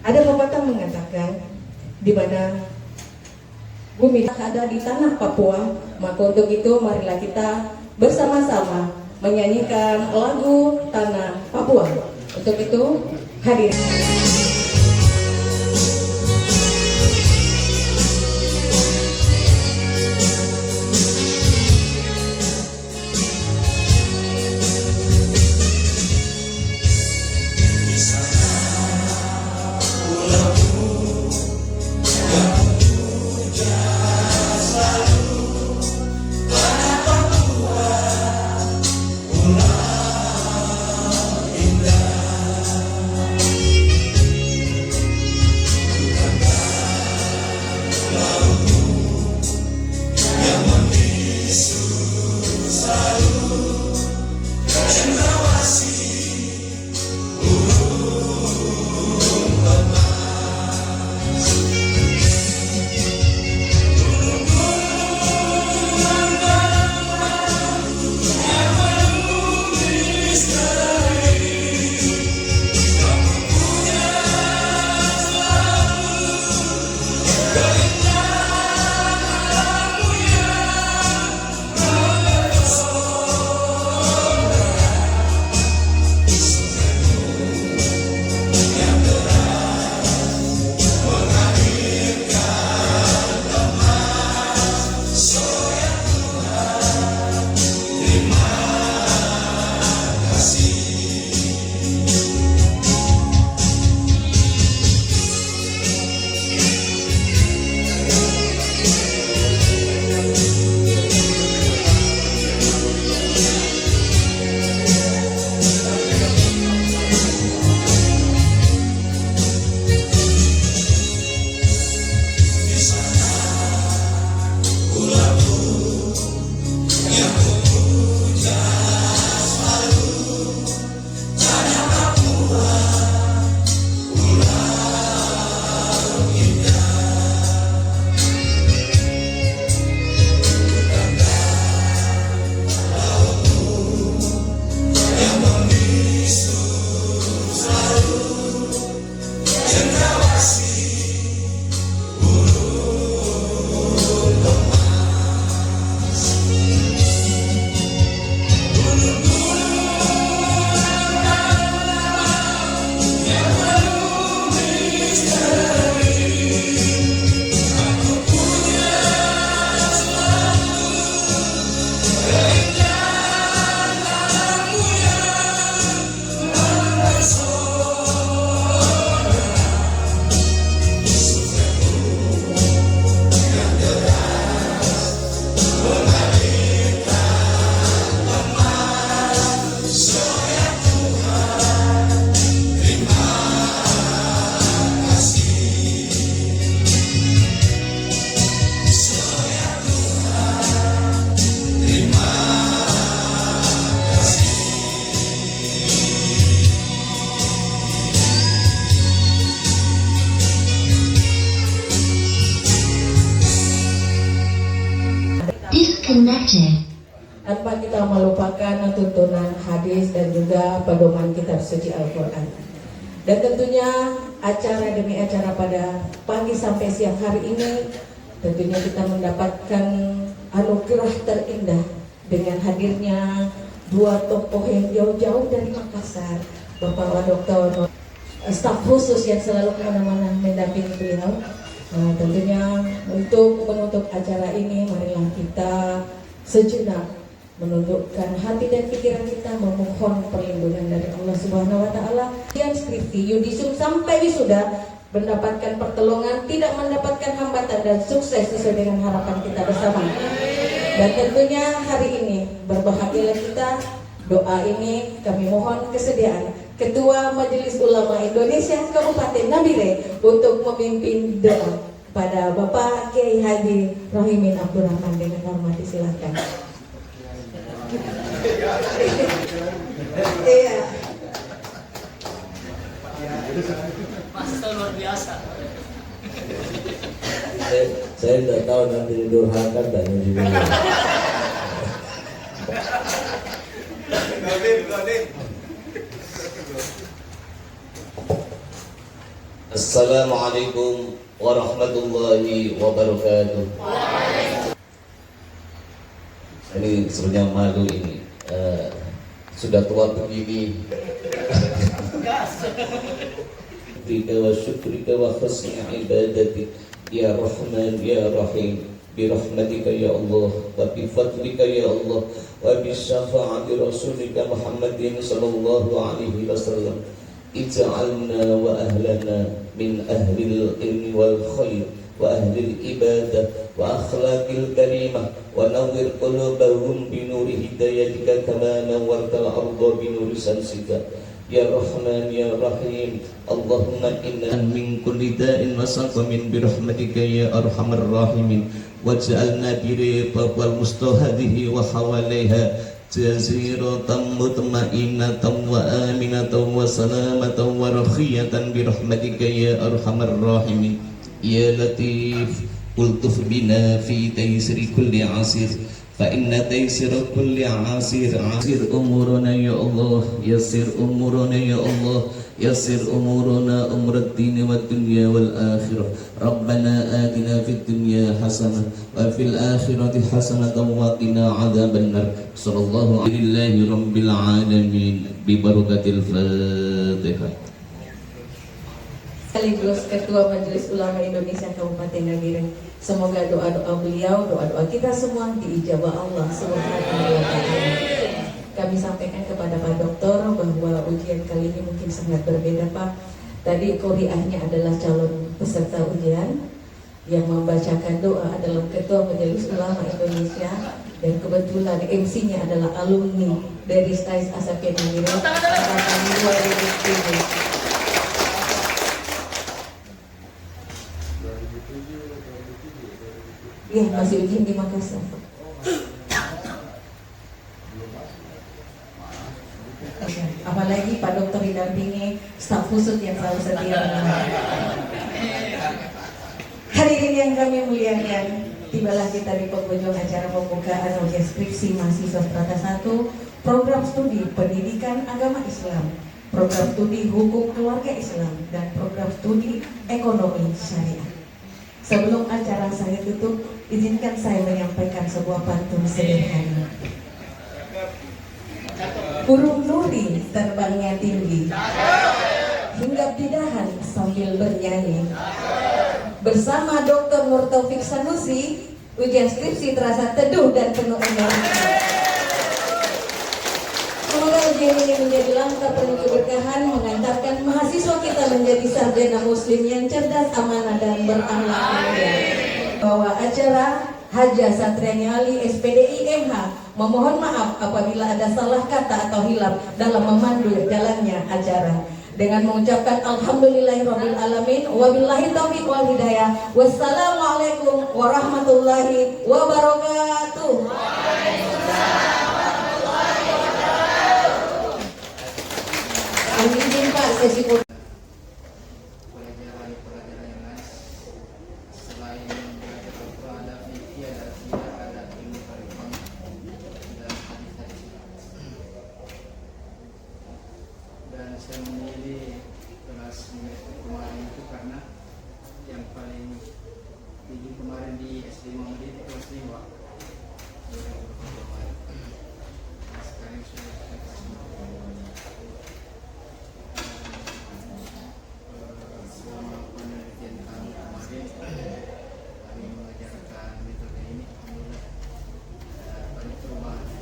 Ada pepatah mengatakan, di mana bumi ada di tanah Papua, maka untuk itu marilah kita bersama-sama menyanyikan lagu Tanah Papua. Untuk itu hadir. Disconnected. Tanpa kita melupakan tuntunan hadis dan juga pedoman kitab suci Al-Quran. Dan tentunya acara demi acara pada pagi sampai siang hari ini tentunya kita mendapatkan anugerah terindah dengan hadirnya dua tokoh yang jauh-jauh dari Makassar, Bapak Dr. Staf khusus yang selalu kemana-mana mendampingi beliau. Tentunya untuk menutup acara ini, marilah kita sejenak menundukkan hati dan pikiran kita, memohon perlindungan dari Allah Subhanahu wa taala. Yang skripsi yudisum sampai wisuda mendapatkan pertolongan, tidak mendapatkan hambatan dan sukses sesuai dengan harapan kita bersama. Dan tentunya hari ini berbahagialah kita. Doa ini kami mohon kesediaan Ketua Majelis Ulama Indonesia Kabupaten Nabire untuk memimpin doa pada Bapak Kiai Haji Rohimin Abdurrahman. Dengan hormat silakan. Iya. Masa luar biasa. Saya tidak tahu nanti didurhakan dan juga. Assalamualaikum warahmatullahi wabarakatuh. Ini sebenarnya malu ini, sudah tua begini. Bika wa syukrika wa husni ibadatik ya Rahman ya Rahim, birahmatika ya Allah wa bifadlika ya Allah wa bisyafa'ati rasulika Muhammadin sallallahu alaihi wasallam. Ij'alna wa ahlana min ahlil ilmi wal khair wa ahlil ibadah wa akhlaqil karimah wa nawwir qulubahum bi nuri hidayatika kama nawwartal arda bi nuri samsika ya Rahman ya Rahim. Allahumma inna min kulli da'in wa saqamin bi rahmatika ya arhamar rahimin waj'alna bi ridha wal mustahadihi wa hawalaiha jaziratan mutmainatan wa aminatan wa salamatan wa rakhiyatan bi rahmatika ya arhamar rahimin ya latif ultuf bina fi taysiri kulli asir fa inna taysira kulli asir asir umurana ya Allah yassir umurana ya Allah yassir umurana umrad din wa dunya wal akhirah rabbana atina fid dunya hasanah wa fil akhirati hasanatan wa qina adzaban nar sallallahu alaihi rabbil alamin bi barakatil fatihah. Sekaligus Ketua Majelis Ulama Indonesia Kabupaten Nabire, semoga doa-doa beliau, doa-doa kita semua diijabah Allah Subhanahu wa taala. Kami sampaikan kepada Pak Doktor bahwa ujian kali ini mungkin sangat berbeda, Pak. Tadi qoriahnya adalah calon peserta ujian, yang membacakan doa adalah Ketua Majelis Ulama Indonesia, dan kebetulan MC-nya adalah alumni dari STAIS Asapia Nabire angkatan 2007. Iya, masih ujian di Makassar. Apalagi Pak Dokter didampingi staf khusus yang selalu setia menemani. Hadirin yang kami muliakan, tibalah kita di penghujung acara pembukaan ujian skripsi mahasiswa strata 1 program studi pendidikan agama Islam, program studi hukum keluarga Islam, dan program studi ekonomi syariah. Sebelum acara saya tutup, izinkan saya menyampaikan sebuah pantun sederhana. Burung nuri terbangnya tinggi, hinggap di dahan sambil bernyanyi. Bersama Dr. Nur Taufik Sanusi, ujian skripsi terasa teduh dan penuh energi. Semoga ujian ini menjadi langkah penuh keberkahan, mengantarkan mahasiswa kita menjadi sarjana muslim yang cerdas, amanah, dan berakhlak mulia. Bahwa acara Haja Satriani Ali SPDI MH memohon maaf apabila ada salah kata atau hilaf dalam memandu jalannya acara. Dengan mengucapkan alhamdulillahirabbil alamin wabillahi taufiq wal hidayah. Wassalamualaikum warahmatullahi wabarakatuh. Kami izin Pak sesi Pelajaran yang lain selain belajar Al-Quran, ada fikih, ada sirah, ada ilmu pengetahuan dan hadis-hadis. Dan saya memilih kelas kemarin itu karena yang paling tinggi kemarin di SD Muhammadiyah itu kelas 5. Sekarang sudah kita kasih selama penelitian kami kemarin kami mengajarkan metode ini, alhamdulillah banyak perubahan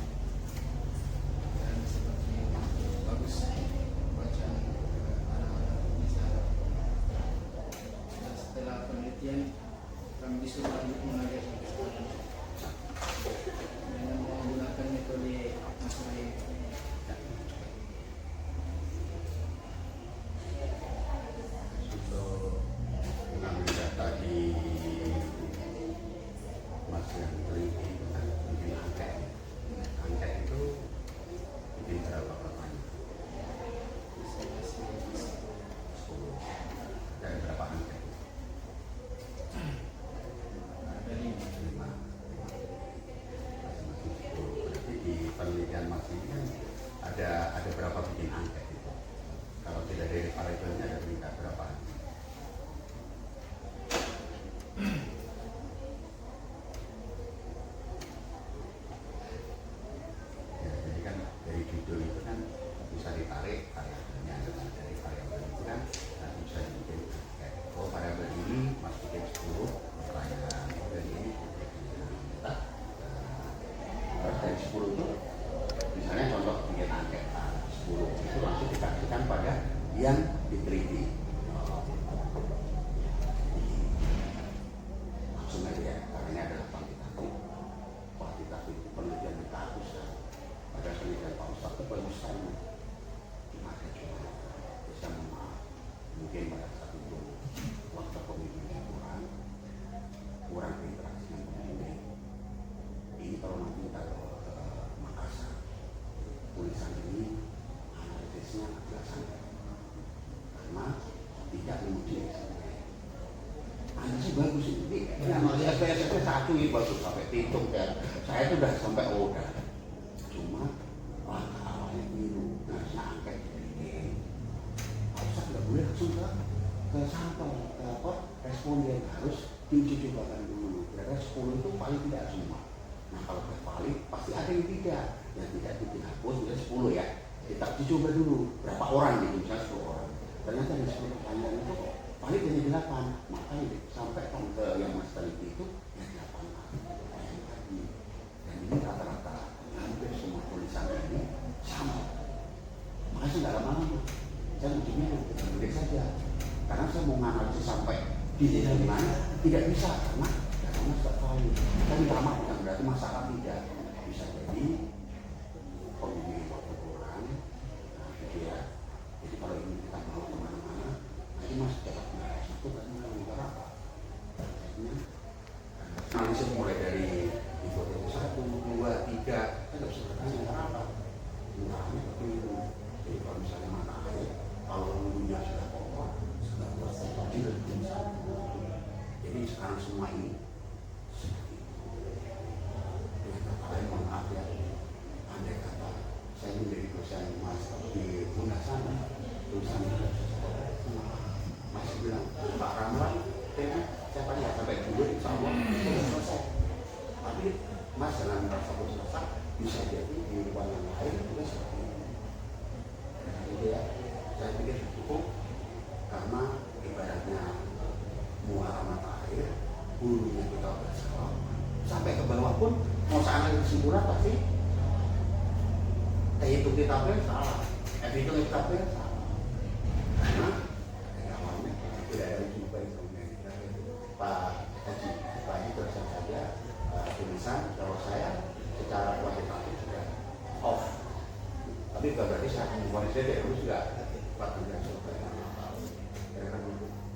dan seperti bagus bacaan anak-anak di sana. Dan setelah penelitian kami disuruh lanjut mengajar sampai sekarang dengan menggunakan metode Masri. Untuk mengambil data di masih yang teliti tentang bikin angket. Angket itu bikin berapa pertanyaan? 10. Dari berapa angket? Dari 5. Masing-masing 10. Berarti di penelitian masih ini kan ada berapa bikin angket itu? Kalau tidak dari variabelnya ada tingkat berapa? Ya, jadi kan dari judul itu kan bisa ditarik variabelnya, dari variabel itu kan nanti bisa dibikin angket. Oh, variabel ini mas bikin 10 pertanyaan, oh dari ini terus dari 10 itu misalnya contoh bikin angket 10 itu langsung dikasihkan pada yang diteliti. Langsung aja ya, karena ini adalah kuantitatif. Kuantitatif itu penelitian kita bagus kan. Pada penelitian Pak Ustadz itu bagus sekali. Cuma ada juga bisa mungkin pada saat itu waktu pemimpinnya kurang berinteraksi dengan pemimpin. Ini kalau nanti kita ke Makassar, tulisan ini analisisnya agak santai karena tidak memuji analisisnya bagus ini analisis SPSS 1 ini bagus sampai hitung kan saya itu udah sampai udah cuma langkah awalnya biru harusnya angket ini harusnya nggak boleh langsung ke sampel ke apa responden harus diuji cobakan dulu kira-kira 10 itu paling tidak semua. Nah kalau valid pasti ada yang tidak itu dihapus misalnya 10 ya kita dicoba dulu berapa orang gitu misalnya 10 orang ternyata dari 10 pertanyaan itu valid hanya 8 makanya sampai ke yang mas teliti itu ya 8 pertanyaan lagi dan ini rata-rata hampir semua tulisan ini sama makanya saya nggak lama-lama saya ujinya mudah saja karena saya mau menganalisis sampai di mana tidak bisa karena mas tak valid kan lama bukan berarti masalah tidak bisa jadi pemilih waktu kurang nah gitu ya jadi kalau ini kita mau kemana-mana nanti mas dapat nilai 1 kan nilai berapa analisis mulai dari hipotesis 1, 2, 3 kan nggak bisa bertanya berapa murahnya seperti itu jadi kalau misalnya mana air kalau dulunya sudah pokok sudah buat jadi sekarang semua ini kalian mohon maaf ya andai kata saya menjadi dosen mas di Bunda sana dosen masih bilang Pak Ramlan saya tanya sampai dulu insya Allah selesai tapi mas jangan merasa selesai bisa jadi di ruang yang lain juga seperti ini nah, itu ya saya pikir cukup karena ibaratnya muara mata air hulunya kita udah salah sampai ke bawah pun mau sana kesimpulan pasti hitung kita salah hitung kita salah karena awalnya tidak ada jumpa instrumen Pak Haji Pak Haji terus saja tulisan kalau saya secara kuantitatif sudah off tapi bukan berarti saya membuat saya harus juga Pak Haji sudah kira-kira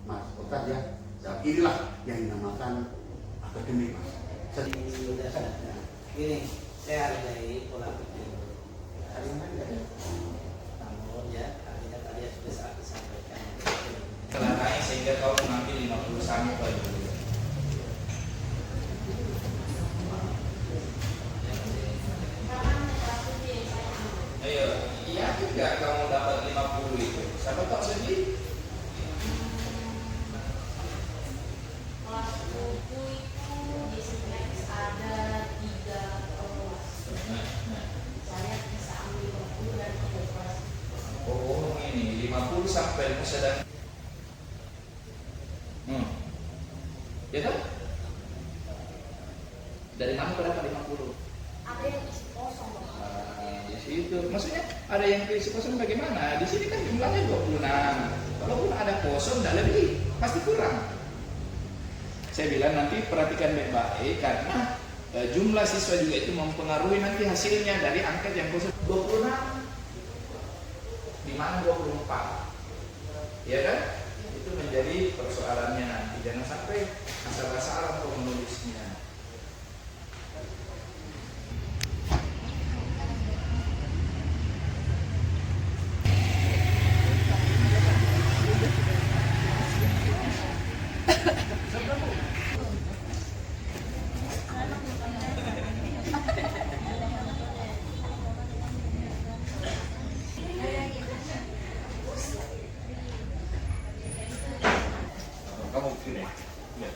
Mas Ustaz ya dan inilah yang dinamakan akademik Mas Gini, saya hargai pola pikir. Namun ya, artinya tadi sudah saya sampaikan. Setelah naik sehingga kau mengambil 50 sampel. Ayo, iya juga kamu dapat 50 itu. Siapa tahu sendiri? Kelas buku itu di Sinteks ada 3 sampai sedang ya kan? Dari mana berapa 50? Ada yang isi kosong. Di situ. Maksudnya ada yang isi kosong bagaimana? Di sini kan jumlahnya 26. Walaupun ada kosong tidak lebih, pasti kurang. Saya bilang nanti perhatikan baik-baik karena jumlah siswa juga itu mempengaruhi nanti hasilnya dari angka yang kosong 26 di mana 24. Ya kan? Itu menjadi persoalannya nanti. Jangan sampai asal-asalan kau menulisnya. Kamu sini, lihat.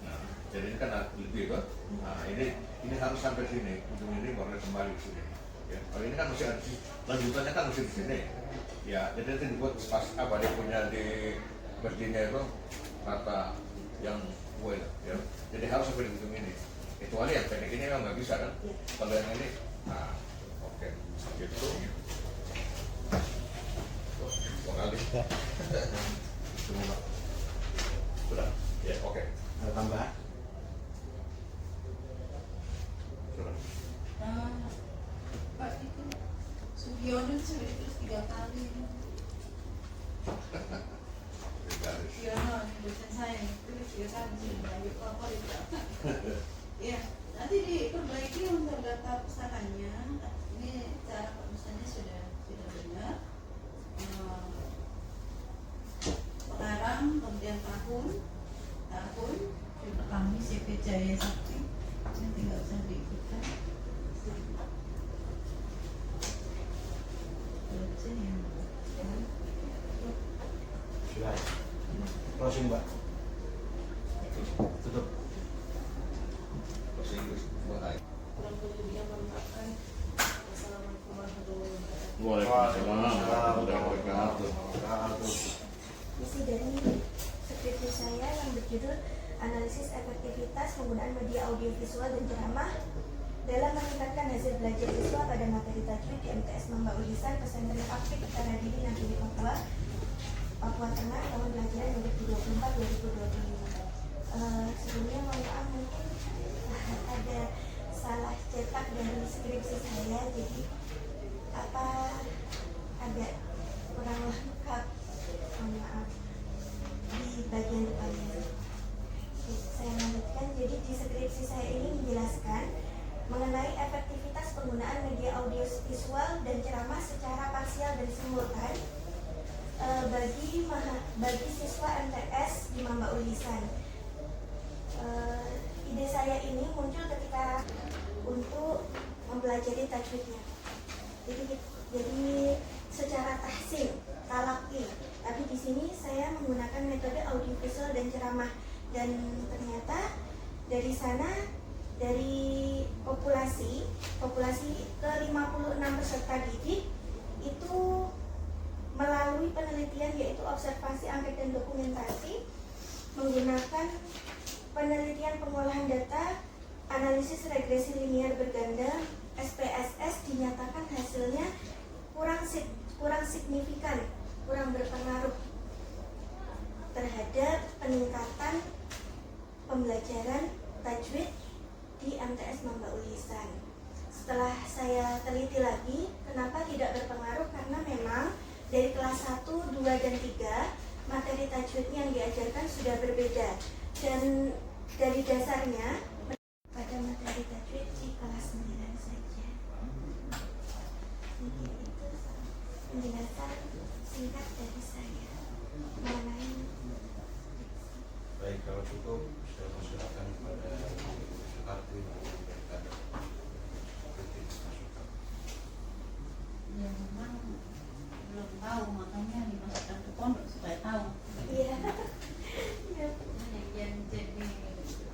Nah, jadi ini kan lebih kan? Nah, ini harus sampai sini, ujung ini baru kembali ke sini. Ya, kalau ini kan masih ada, lanjutannya kan masih di sini. Ya, jadi itu dibuat pas apa dia punya di berdirinya itu rata yang well, ya. Jadi harus sampai di ujung ini. Kecuali yang pendek ini memang nggak bisa kan? Kalau yang ini, nah, oke, gitu. Dua kali. Semua sudah, ya oke. Ada tambahan? Sudah. Pak itu Sugiono sudah terus 3 kali. Sugiono dosen saya terus 3 kali sudah apa itu. Ya, nanti diperbaiki untuk data pusakanya. Ini cara penulisannya sudah benar. Pengarang, kemudian tahun juga kami CP Jaya Sakti, nanti nggak usah diikutkan. Sudah. Closing, Mbak. Tutup. Bahasa Inggris, bahaya. Assalamualaikum warahmatullahi wabarakatuh. Waalaikumsalam warahmatullahi wabarakatuh. Isi dari skripsi saya yang berjudul Analisis Efektivitas Penggunaan Media Audiovisual dan Ceramah dalam meningkatkan hasil belajar siswa pada materi tajwid di MTS Mamba Ulisan Pesantren Aktif Tanadili Nagiri Papua Tengah tahun pelajaran 2024-2025. Sebelumnya mohon maaf mungkin ada salah cetak dari skripsi saya, jadi agak kurang lengkap. Mohon maaf di bagian depannya. Saya lanjutkan. Jadi di skripsi saya ini menjelaskan mengenai efektivitas penggunaan media audio visual dan ceramah secara parsial dan simultan bagi siswa MTS di Mamba Ulisan. Ide saya ini muncul ketika untuk mempelajari tajwidnya. Jadi secara tahsin, talaki. Tapi di sini saya menggunakan metode audiovisual dan ceramah, dan ternyata dari sana, dari populasi ke 56 peserta didik itu melalui penelitian yaitu observasi, angket, dan dokumentasi menggunakan penelitian pengolahan data, analisis regresi linear berganda SPSS, dinyatakan hasilnya kurang signifikan, kurang berpengaruh terhadap peningkatan pembelajaran tajwid di MTS Mamba Ulisan. Setelah saya teliti lagi, kenapa tidak berpengaruh? Karena memang dari kelas 1, 2, dan 3 materi tajwidnya yang diajarkan sudah berbeda, dan dari dasarnya pada materi tajwid di kelas 9 saja. Jadi itu penjelasan singkat dari saya mengenai. Baik, kalau cukup saya persilakan kepada Soekarti memberikan kritik masukan. Ya memang belum tahu, makanya dimasukkan ke pondok supaya tahu. Iya. Yang jadi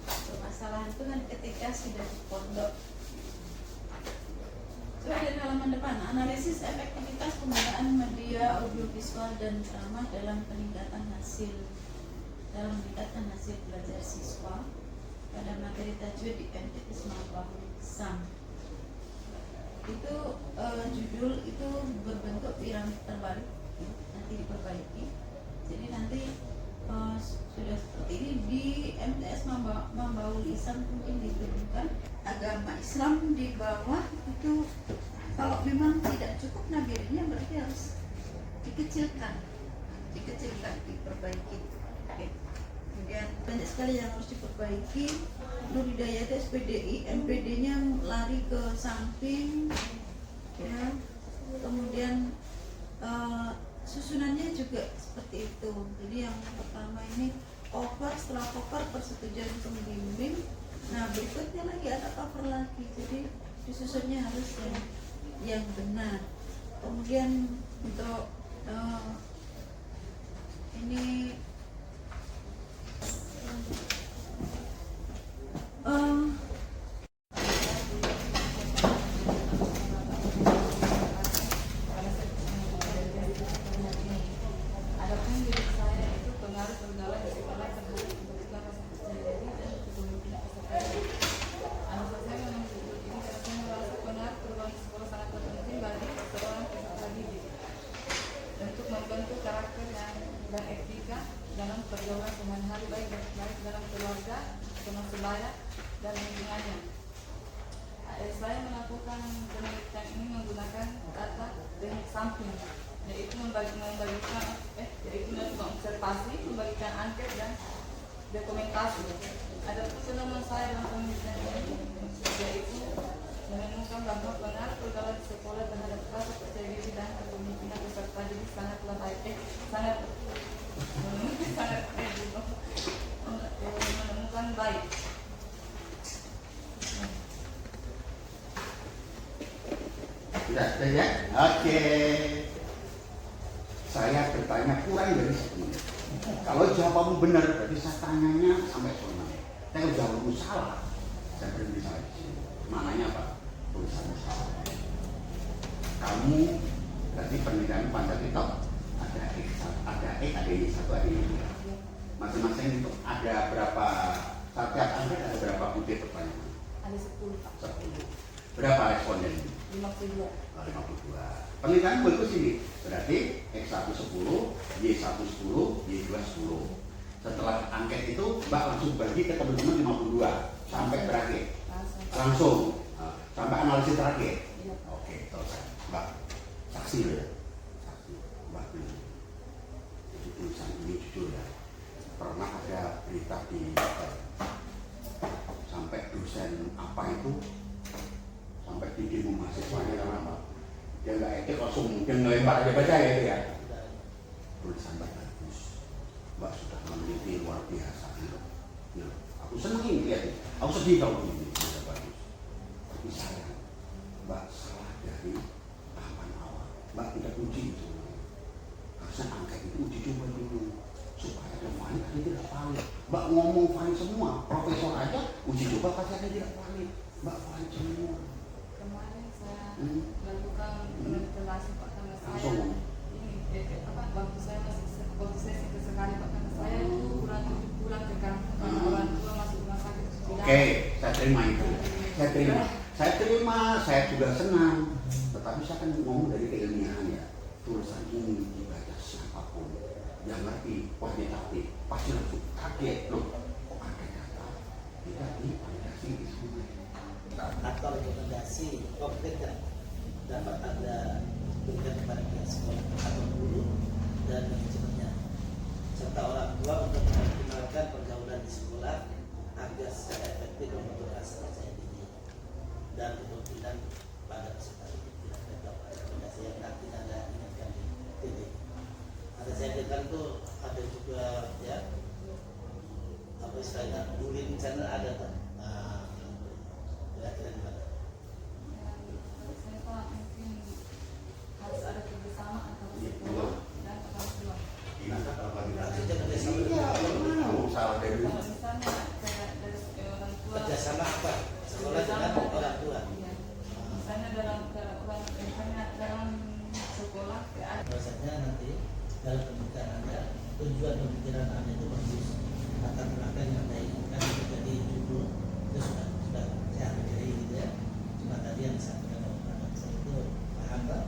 permasalahan itu kan ketika sudah di pondok. Coba dari halaman depan, Analisis efektivitas penggunaan media audiovisual dan drama dalam peningkatan hasil belajar siswa pada materi tajwid di MTS Mabahul Sam. Itu judul itu berbentuk piramid terbalik, nanti diperbaiki. Jadi nanti sudah seperti ini di MTS Mambaul Islam mungkin diturunkan agama Islam di bawah itu. Kalau memang tidak cukup nabirinya berarti harus dikecilkan, diperbaiki. Oke. Kemudian banyak sekali yang harus diperbaiki. Nur Hidayat SPDI, MPD-nya lari ke samping, ya. Kemudian susunannya juga seperti itu. Jadi yang pertama ini cover, setelah cover persetujuan pembimbing. Nah berikutnya lagi ada cover lagi. Jadi disusunnya harus yang benar. Kemudian untuk ini saya melakukan penelitian ini menggunakan data teknik sampling, yaitu melakukan observasi, membagikan angket dan dokumentasi. Adapun penemuan saya dalam penelitian ini yaitu menemukan bahwa pengaruh pergaulan di sekolah terhadap rasa percaya diri dan kepemimpinan peserta jadi sangatlah baik, menemukan baik. Sudah ya? Oke. Saya bertanya kurang dari 10 menit. Kalau jawabanmu benar, berarti saya tanyanya sampai selesai. Tapi kalau jawabanmu salah, saya berhenti sampai di sini. Maknanya apa? Tulisanmu salah. Kamu berarti penelitian Pancasila ada Y1, ada Y2. Masing-masing itu ada berapa? Setiap angka ada berapa butir pertanyaan? Ada 10 Pak. 10. Berapa responden? 52. 52. Penelitian bagus ini. Berarti X1 10, Y1 10, Y2 10. Setelah angket itu Mbak langsung bagi ke teman-teman 52 sampai terakhir. Langsung sampai analisis terakhir. Oke, selesai. Mbak, saksi ya. Saksi. Mbak ini. Jadi tulisan ini jujur ya. Pernah ada berita di sampai dosen apa itu sampai di demo mahasiswanya karena apa? Dia nggak etik langsung dia ngelempar aja baca ya itu ya. Tulisan Mbak bagus, Mbak sudah meneliti luar biasa. Ya, aku senang ini lihat, aku sedih kalau ini sudah bagus. Tapi sayang, Mbak salah dari tahapan awal. Mbak tidak uji itu. Harusnya angket itu uji coba dulu supaya ada valid ada tidak valid. Mbak ngomong valid semua, profesor aja uji coba pasti ada tidak valid. Mbak valid semua. Kemarin saya melakukan ventilasi Pak karena saya ini waktu saya sekali Pak karena saya pulang ke kampung karena orang tua masuk rumah sakit. Oke, saya terima itu. Saya terima, saya juga senang. Tetapi saya kan ngomong dari keilmiahan ya. Tulisan ini dibaca siapapun yang ngerti kuantitatif pasti langsung kaget loh. Kok ada data? Tidak divalidasi di semua. Atau rekomendasi konkret yang dapat Anda berikan kepada pihak sekolah atau guru dan manajemennya serta orang tua untuk mengoptimalkan pergaulan di sekolah agar secara efektif membentuk rasa percaya diri dan kepemimpinan pada peserta didik. Tidak ada rekomendasi yang nanti Anda ingatkan di TV. Ada saya dengar itu ada juga ya apa istilahnya bullying channel ada kan. Kira-kira gimana? Saya Pak mungkin harus ada kerjasama antara sekolah dan orang tua. Gimana kalau tidak ada kerjasama? Iya, salah dari Kalau misalnya kayak dari orang tua. Kerjasama apa? Sekolah dengan orang tua. Iya. dalam pemikiran Anda, tujuan pemikiran Anda itu bagus, latar belakang yang Anda inginkan itu jadi judul itu sudah saya hargai gitu ya. Cuma tadi yang disampaikan oleh Pak Dokter itu paham Pak.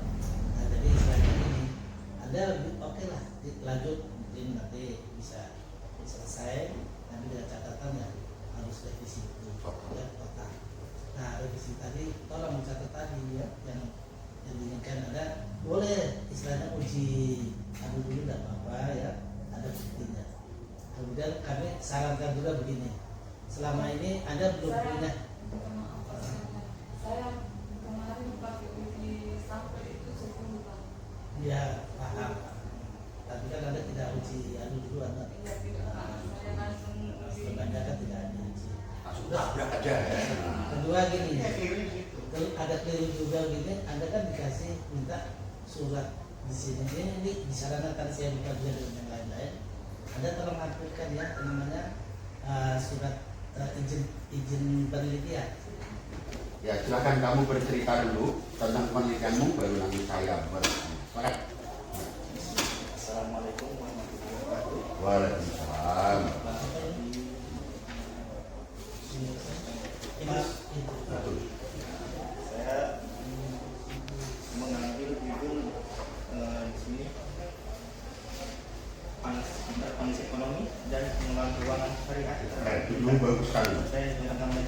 Nah jadi selain ini Anda lebih oke lah lanjut, mungkin nanti bisa selesai, tapi dengan catatan ya harus revisi itu ya total. Nah revisi tadi tolong mencatat tadi ya yang diinginkan Anda boleh istilahnya uji adu dulu tidak apa-apa ya, ada buktinya. Kemudian kami sarankan juga begini, selama ini Anda belum punya. Saya kemarin pakai uji sampel itu 10 tahun. Ya paham. Tapi kan Anda tidak uji adu dulu Anda. Saya langsung Kebanyakan tidak ada uji. Sudah aja. Kedua gini, ada keliru juga gini, Anda kan dikasih minta surat di sini ini disarankan saya buka dia dengan yang lain-lain. Anda tolong lampirkan ya namanya surat izin penelitian. Ya silakan kamu bercerita dulu tentang penelitianmu, baru nanti saya berbicara. Assalamualaikum warahmatullahi wabarakatuh. Waalaikumsalam. Saya mengambil judul di sini panas ekonomi dan pengelolaan keuangan syariah. Judul bagus sekali. Saya dengan dalam panas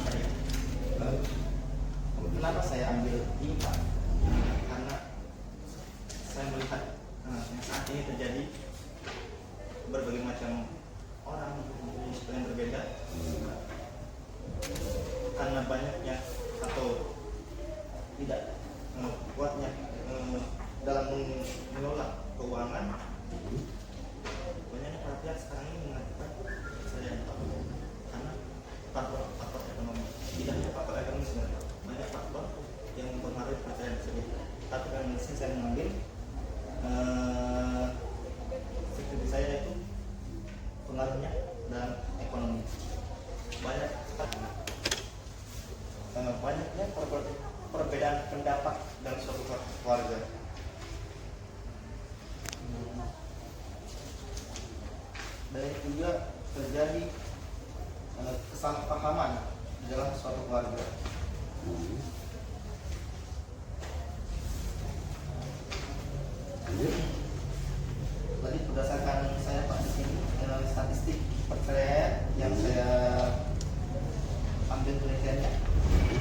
syariah. Kenapa saya ambil ini Pak? Karena saya melihat saat ini terjadi berbagai macam orang yang berbeda karena banyaknya atau tidak kuatnya dalam mengelola keuangan. Banyaknya para pihak sekarang ini mengatakan saya karena faktor ekonomi, tidak hanya faktor ekonomi sebenarnya, banyak faktor yang mempengaruhi percayaan tersebut. Tapi kan saya mengambil studi saya itu pengaruhnya dalam ekonomi. Banyaknya perbedaan pendapat dalam suatu keluarga. Dan juga terjadi kesalahpahaman di dalam suatu keluarga. Tadi berdasarkan saya Pak di sini statistik perceraian yang saya ambil penelitiannya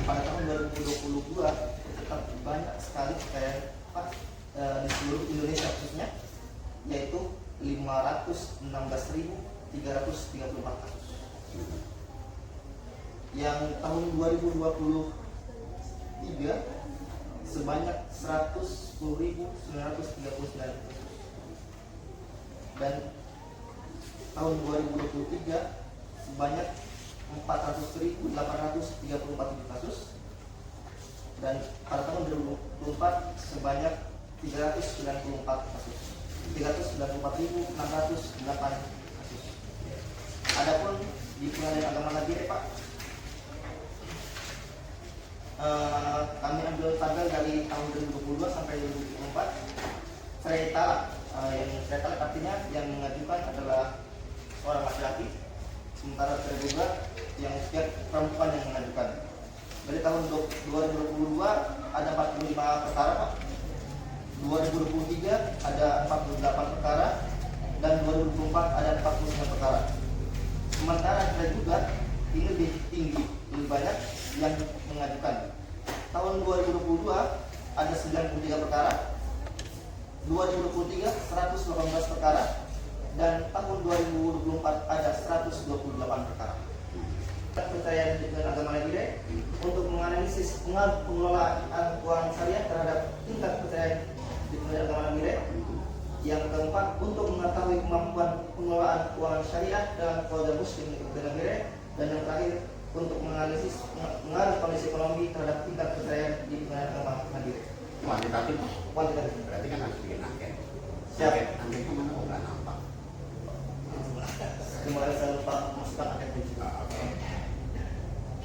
pada tahun 2022 tetap banyak sekali perceraian Pak di seluruh Indonesia khususnya, yaitu 516.334 kasus. Yang tahun 2023 sebanyak 110.939 kasus. Dan tahun 2023 sebanyak 400.834 kasus, dan pada tahun 2024 sebanyak 394 kasus, 394.608 kasus. Adapun di Pengadilan Agama Negeri Pak, kami ambil tabel dari tahun 2022 sampai 2024. Cerai talak, yang cerai talak artinya yang mengajukan adalah seorang laki-laki, sementara cerai gugat yang setiap perempuan yang mengajukan. Dari tahun 2022 ada 45 perkara Pak, 2023 ada 48 perkara, dan 2024 ada 49 perkara. Sementara cerai gugat ini lebih tinggi, lebih banyak yang mengajukan. Tahun 2022 ada 93 perkara, 2023 118 perkara, dan tahun 2024 ada 128 perkara. Percayaan dengan agama negeri untuk menganalisis pengaruh pengelolaan keuangan syariah terhadap tingkat percayaan di agama negeri. Yang keempat, untuk mengetahui kemampuan pengelolaan keuangan syariah dalam keluarga muslim di negeri. Dan yang terakhir, untuk menganalisis pengaruh kondisi ekonomi terhadap tingkat percayaan di agama negeri. Kuantitatif. Kuantitatif. Berarti kan harus bikin angket. Siap. Angket itu mana bukan nampak. Kemarin saya lupa masukkan angket itu. Oke.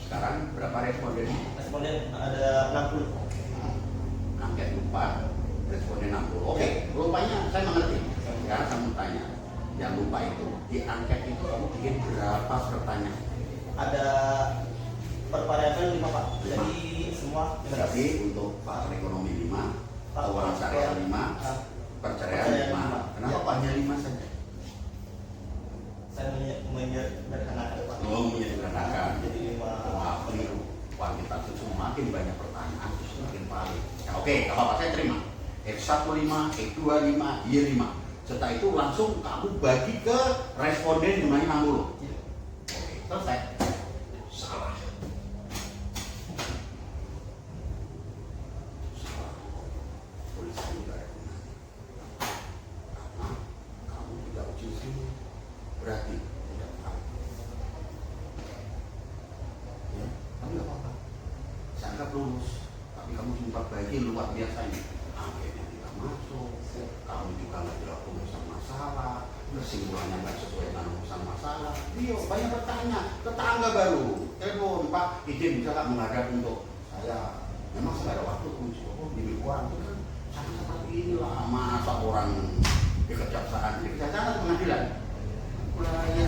Sekarang berapa responden? Responden ada 60. Angket 4, responden 60. Oke. pertanyaan? Ada per variabel 5 Pak. Jadi semua Berarti untuk faktor ekonomi 5, keuangan syariah 5, perceraian 5. Kenapa Pak hanya 5 saja? Saya menyederhanakan Pak. Oh, menyederhanakan. Jadi 5. Wah, keliru. Kuantitas itu semakin banyak pertanyaan, itu semakin valid. Ya, oke, nggak apa-apa, saya terima. X15, X25, Y5. Setelah itu langsung kamu bagi ke responden jumlahnya 60. Oke, selesai. Salah. Salah. Tulisan juga ada gunanya. Karena kamu tidak uji semua. Berarti tidak tahu. Ya, tapi nggak apa-apa. Saya anggap lulus. Tapi kamu sempat bagi luar biasa ini. Akhirnya tidak masuk. Kamu juga nggak jawab rumusan masalah. Kesimpulannya nggak sesuai dengan rumusan masalah. Iya, banyak bertanya. Tetangga baru. Telepon, Pak, izin bisa nggak menghadap untuk saya? Memang saya ada waktu uji. Oh, di orang itu kan sama seperti inilah. Masa orang di kejaksaan atau pengadilan? Ulah ya.